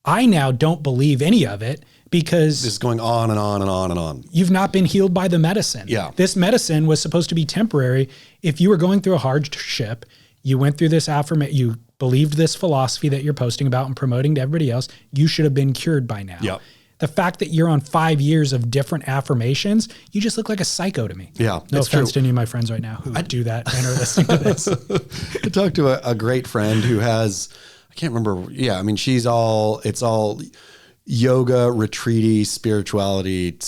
I now don't believe any of it, because this is going on and on and on and on. You've not been healed by the medicine. Yeah. This medicine was supposed to be temporary. If you were going through a hardship, you went through this you believed this philosophy that you're posting about and promoting to everybody else, you should have been cured by now. Yep. The fact that you're on 5 years of different affirmations, you just look like a psycho to me. Yeah. No offense to any of my friends right now who do that and are listening to this. I talked to a great friend who has, I can't remember. Yeah. I mean, it's all yoga, retreaty, spirituality,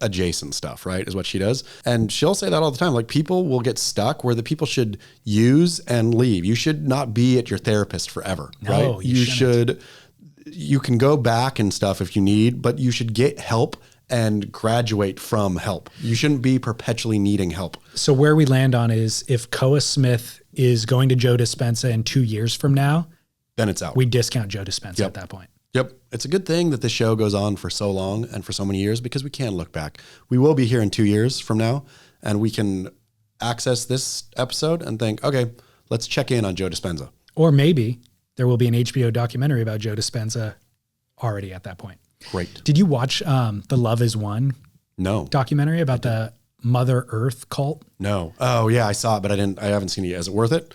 adjacent stuff, right? Is what she does. And she'll say that all the time. Like, people will get stuck where the people should use and leave. You should not be at your therapist forever, right? You can go back and stuff if you need, but you should get help and graduate from help. You shouldn't be perpetually needing help. So where we land on is, if Koa Smith is going to Joe Dispenza in 2 years from now, then it's out. We discount Joe Dispenza at that point. Yep. It's a good thing that the show goes on for so long and for so many years, because we can look back. We will be here in 2 years from now, and we can access this episode and think, okay, let's check in on Joe Dispenza. Or maybe there will be an HBO documentary about Joe Dispenza already at that point. Great. Did you watch the Love Is One documentary about the Mother Earth cult? No. Oh yeah, I saw it, but I haven't seen it yet. Is it worth it?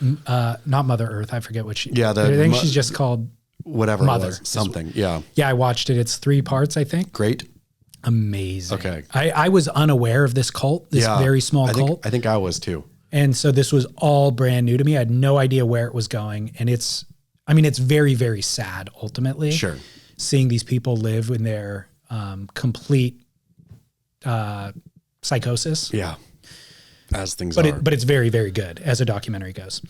Not Mother Earth. I forget what she. Yeah, I think she's just called whatever Mother. It was, something. Yeah. Yeah, I watched it. It's 3 parts, I think. Great. Amazing. Okay. I was unaware of this cult, this very small cult. I think I was too. And so this was all brand new to me. I had no idea where it was going. And it's very, very sad ultimately. Sure. Seeing these people live in their complete psychosis. Yeah. As things are. But it's very, very good as a documentary goes.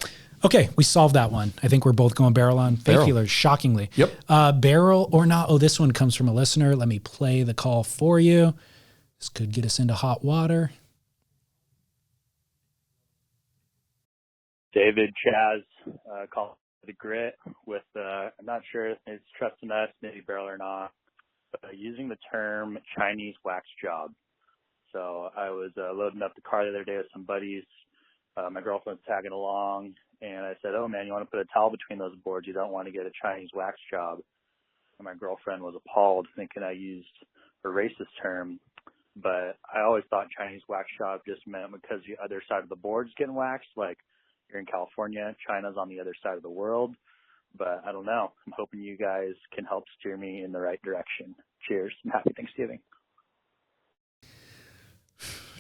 Okay, we solved that one. I think we're both going barrel on faith healers, shockingly. Yep. Barrel or not. Oh, this one comes from a listener. Let me play the call for you. This could get us into hot water. David Chaz, call the grit with, I'm not sure if it's trusting us, maybe barrel or not, but using the term Chinese wax job. So I was loading up the car the other day with some buddies. My girlfriend's tagging along, and I said, oh man, you want to put a towel between those boards? You don't want to get a Chinese wax job. And my girlfriend was appalled, thinking I used a racist term. But I always thought Chinese wax job just meant because the other side of the board's getting waxed, like here in California, China's on the other side of the world. But I don't know. I'm hoping you guys can help steer me in the right direction. Cheers, and happy Thanksgiving.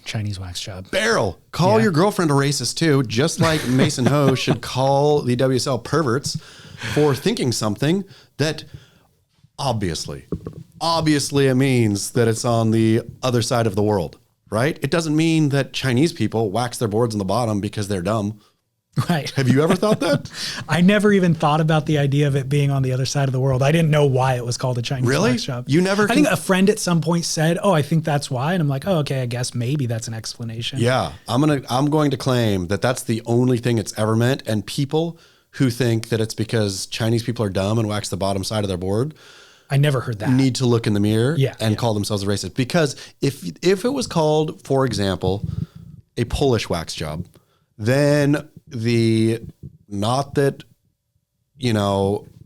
Chinese wax job. Barrel. Call your girlfriend a racist too, just like Mason Ho should call the WSL perverts for thinking something that obviously it means that it's on the other side of the world, right? It doesn't mean that Chinese people wax their boards on the bottom because they're dumb. Right. Have you ever thought that? I never even thought about the idea of it being on the other side of the world. I didn't know why it was called a Chinese wax job. You never? I think a friend at some point said, "Oh, I think that's why," and I'm like, "Oh, okay. I guess maybe that's an explanation." Yeah, I'm going to claim that that's the only thing it's ever meant. And people who think that it's because Chinese people are dumb and wax the bottom side of their board, I never heard that. Need to look in the mirror and call themselves a racist. Because if it was called, for example, a Polish wax job, then not that,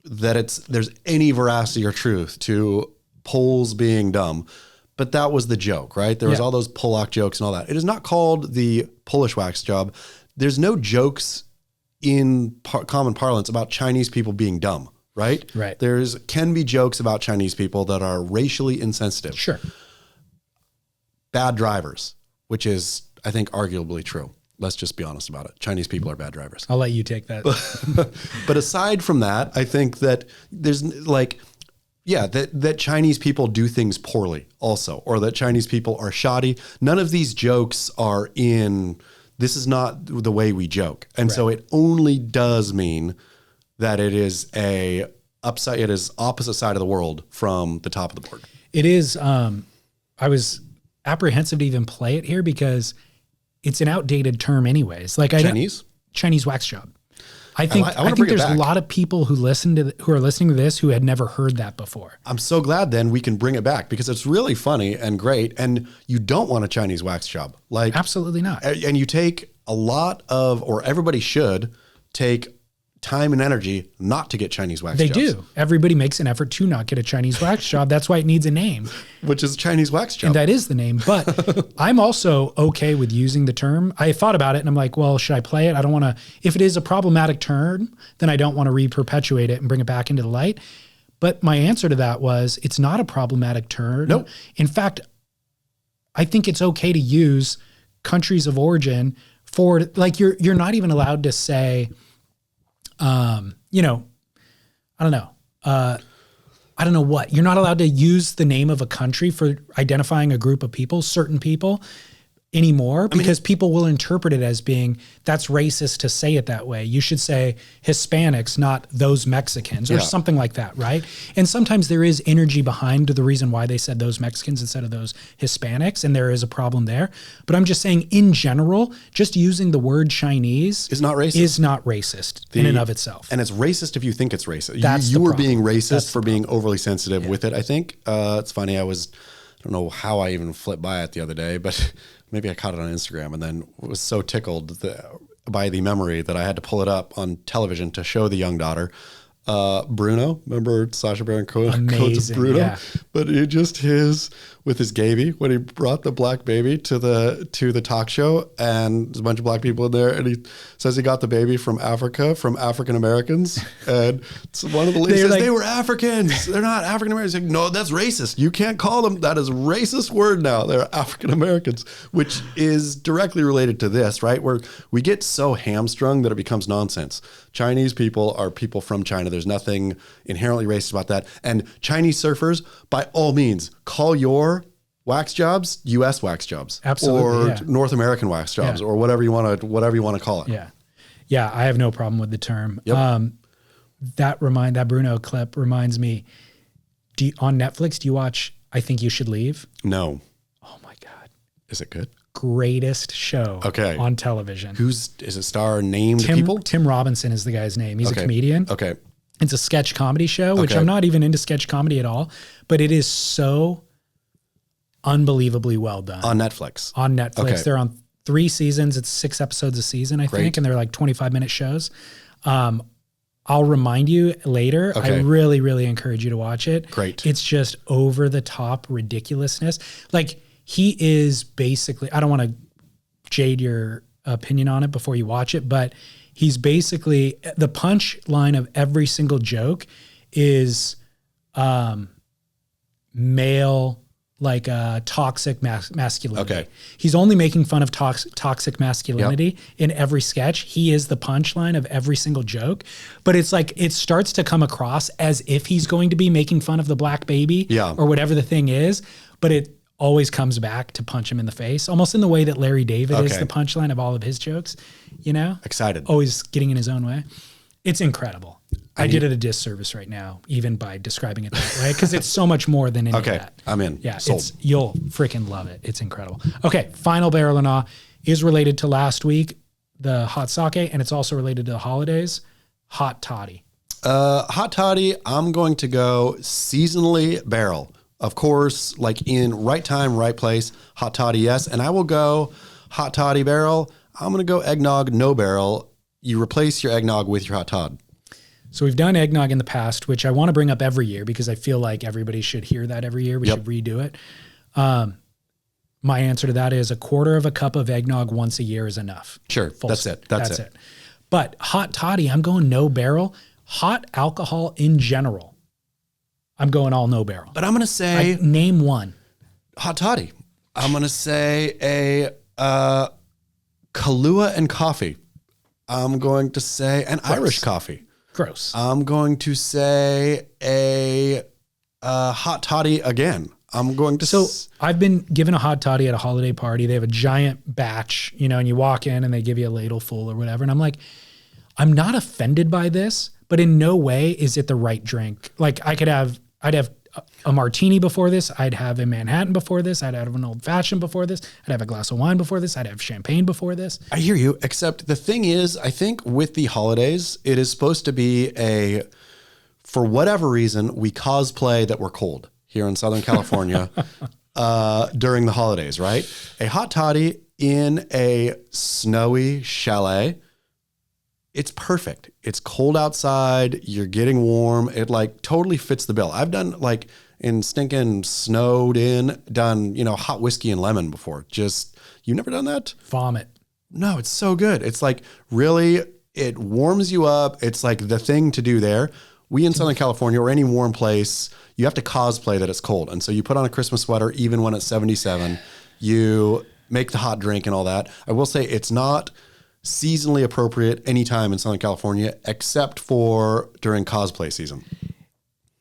that there's any veracity or truth to Poles being dumb, but that was the joke, right? There was all those Polak jokes and all that. It is not called the Polish wax job. There's no jokes in common parlance about Chinese people being dumb, right? Right. Can be jokes about Chinese people that are racially insensitive. Sure. Bad drivers, which is, I think, arguably true. Let's just be honest about it. Chinese people are bad drivers. I'll let you take that. But aside from that, I think that there's that Chinese people do things poorly also, or that Chinese people are shoddy. None of these jokes are this is not the way we joke. And so it only does mean that it is opposite side of the world from the top of the board. It is, I was apprehensive to even play it here because it's an outdated term anyways. Like Chinese wax job. I think there's a lot of people who are listening to this who had never heard that before. I'm so glad then we can bring it back because it's really funny and great. And you don't want a Chinese wax job. Like absolutely not. And you take everybody should take time and energy not to get Chinese wax jobs. They do. Everybody makes an effort to not get a Chinese wax job. That's why it needs a name. Which is Chinese wax job. And that is the name. But I'm also okay with using the term. I thought about it and I'm like, well, should I play it? I don't want to, if it is a problematic term, then I don't want to re-perpetuate it and bring it back into the light. But my answer to that was, it's not a problematic term. Nope. In fact, I think it's okay to use countries of origin for, like, you're not even allowed to say, I don't know. I don't know what. You're not allowed to use the name of a country for identifying a group of people, certain people, anymore, because people will interpret it as being, that's racist to say it that way. You should say Hispanics, not those Mexicans, or something like that, right? And sometimes there is energy behind the reason why they said those Mexicans instead of those Hispanics, and there is a problem there. But I'm just saying, in general, just using the word Chinese is not racist in and of itself. And it's racist if you think it's racist. That's you the were problem. being racist for being overly sensitive with it, I think. It's funny, I don't know how I even flipped by it the other day, but maybe I caught it on Instagram and then was so tickled by the memory that I had to pull it up on television to show the young daughter. Bruno, remember Sacha Baron Cohen's Bruno? Yeah. But it just with his baby, when he brought the black baby to the talk show, and there's a bunch of black people in there, and he says he got the baby from Africa, from African Americans, and one of the ladies says, they were Africans, they're not African Americans. Like, no, that's racist. You can't call them, that is a racist word now. They're African Americans, which is directly related to this, right? Where we get so hamstrung that it becomes nonsense. Chinese people are people from China. There's nothing inherently racist about that. And Chinese surfers, by all means, call your wax jobs U.S. wax jobs, absolutely, or North American wax jobs, or whatever you want to call it. Yeah. I have no problem with the term. Yep. That Bruno clip reminds me. On Netflix, do you watch I Think You Should Leave? No. Oh my God. Is it good? Greatest show on television. Is it star named people? Tim Robinson is the guy's name. He's a comedian. Okay. It's a sketch comedy show, which I'm not even into sketch comedy at all, but it is so unbelievable well done. On Netflix. Okay. They're on 3 seasons. It's 6 episodes a season, I think, and they're like 25-minute shows. I'll remind you later. Okay. I really, really encourage you to watch it. Great. It's just over the top ridiculousness. Like, he is basically, I don't want to jade your opinion on it before you watch it, but he's basically, the punch line of every single joke is male, like toxic masculinity. Okay. He's only making fun of toxic masculinity in every sketch. He is the punchline of every single joke, but it's like, it starts to come across as if he's going to be making fun of the black baby or whatever the thing is, but it always comes back to punch him in the face, almost in the way that Larry David is the punchline of all of his jokes, Excited. Always getting in his own way. It's incredible. I did it a disservice right now, even by describing it that way, because it's so much more than any of that. I'm in. Yeah, you'll freaking love it. It's incredible. Okay, final barrel or nah is related to last week, the hot sake, and it's also related to the holidays. Hot toddy. Hot toddy, I'm going to go seasonally barrel. Of course, like in right time, right place, hot toddy, yes. And I will go hot toddy barrel. I'm going to go eggnog, no barrel. You replace your eggnog with your hot toddy. So we've done eggnog in the past, which I want to bring up every year because I feel like everybody should hear that every year. We should redo it. My answer to that is a quarter of a cup of eggnog once a year is enough. Sure. That's it. That's it. But hot toddy, I'm going no barrel. Hot alcohol in general, I'm going all no barrel. But I'm going to say... name one. Hot toddy. I'm going to say a Kahlua and coffee. I'm going to say an Irish coffee. Gross. I'm going to say a hot toddy again. I'm going to... So I've been given a hot toddy at a holiday party. They have a giant batch, and you walk in and they give you a ladle full or whatever. And I'm like, I'm not offended by this, but in no way is it the right drink. Like I'd have a martini before this. I'd have a Manhattan before this. I'd have an old fashioned before this. I'd have a glass of wine before this. I'd have champagne before this. I hear you. Except the thing is, I think with the holidays, it is supposed to be for whatever reason, we cosplay that we're cold here in Southern California during the holidays, right? A hot toddy in a snowy chalet. It's perfect. It's cold outside. You're getting warm. It totally fits the bill. I've done in stinking snowed in, done, hot whiskey and lemon before. You never done that? Vomit. No, it's so good. It's really, it warms you up. It's the thing to do there. We in Southern California or any warm place, you have to cosplay that it's cold. And so you put on a Christmas sweater, even when it's 77, you make the hot drink and all that. I will say it's not seasonally appropriate anytime in Southern California, except for during cosplay season.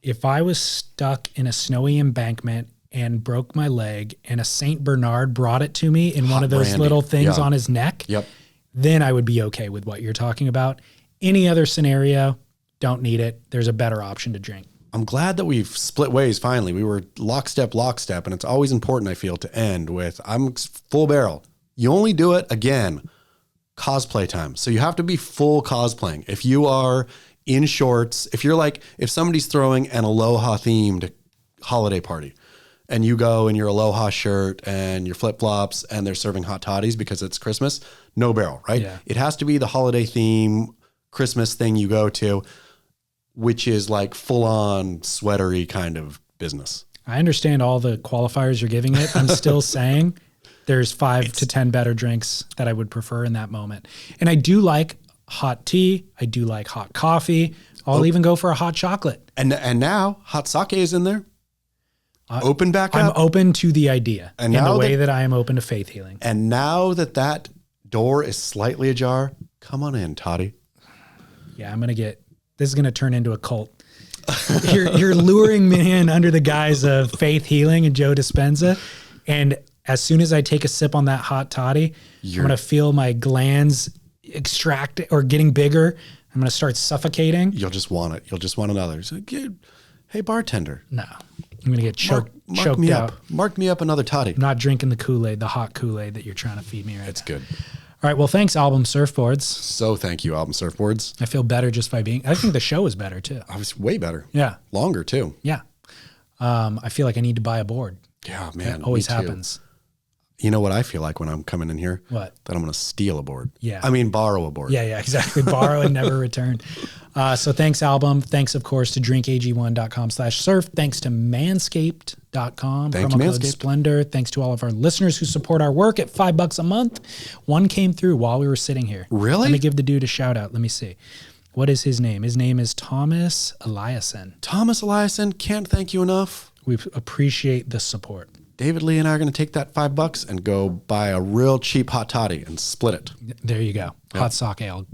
If I was stuck in a snowy embankment and broke my leg and a St. Bernard brought it to me in one of those little things on his neck, then I would be okay with what you're talking about. Any other scenario, don't need it. There's a better option to drink. I'm glad that we've split ways finally. We were lockstep, and it's always important, I feel, to end with, I'm full barrel. You only do it again cosplay time. So you have to be full cosplaying. If you are in shorts, if somebody's throwing an Aloha themed holiday party and you go in your Aloha shirt and your flip flops and they're serving hot toddies because it's Christmas, no barrel, right? Yeah. It has to be the holiday theme Christmas thing you go to, which is full on sweatery kind of business. I understand all the qualifiers you're giving it. I'm still saying there's 5 to 10 better drinks that I would prefer in that moment. And I do like hot tea. I do like hot coffee. I'll even go for a hot chocolate. And now hot sake is in there. Open back up. I'm open to the idea and in the way that I am open to faith healing. And now that door is slightly ajar, come on in, Tottie. Yeah, this is going to turn into a cult. You're luring me in under the guise of faith healing and Joe Dispenza. And as soon as I take a sip on that hot toddy, I'm going to feel my glands extract or getting bigger. I'm going to start suffocating. You'll just want it. You'll just want another. So, hey, bartender. No, I'm going to get choked me out. Up. Mark me up another toddy. I'm not drinking the Kool-Aid, the hot Kool-Aid that you're trying to feed me right now. It's good. All right. Well, thanks, Album Surfboards. So thank you, Album Surfboards. I feel better just by I think the show is better too. I was way better. Yeah. Longer too. Yeah. I feel like I need to buy a board. Yeah, man. It always happens. You know what I feel like when I'm coming in here? What? That I'm going to steal a board. Yeah. I mean, borrow a board. Yeah, exactly. Borrow and never return. So thanks, Album. Thanks, of course, to drinkag1.com/surf. Thanks to manscaped.com. Thank you, promo code Manscaped. Splendor. Thanks to all of our listeners who support our work at $5 a month. One came through while we were sitting here. Really? Let me give the dude a shout out. Let me see. What is his name? His name is Thomas Eliason. Thomas Eliason, can't thank you enough. We appreciate the support. David Lee and I are going to take that $5 and go buy a real cheap hot toddy and split it. There you go. Yep. Hot sake I'll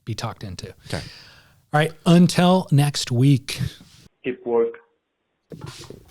be talked into. Okay. All right. Until next week. Keep work.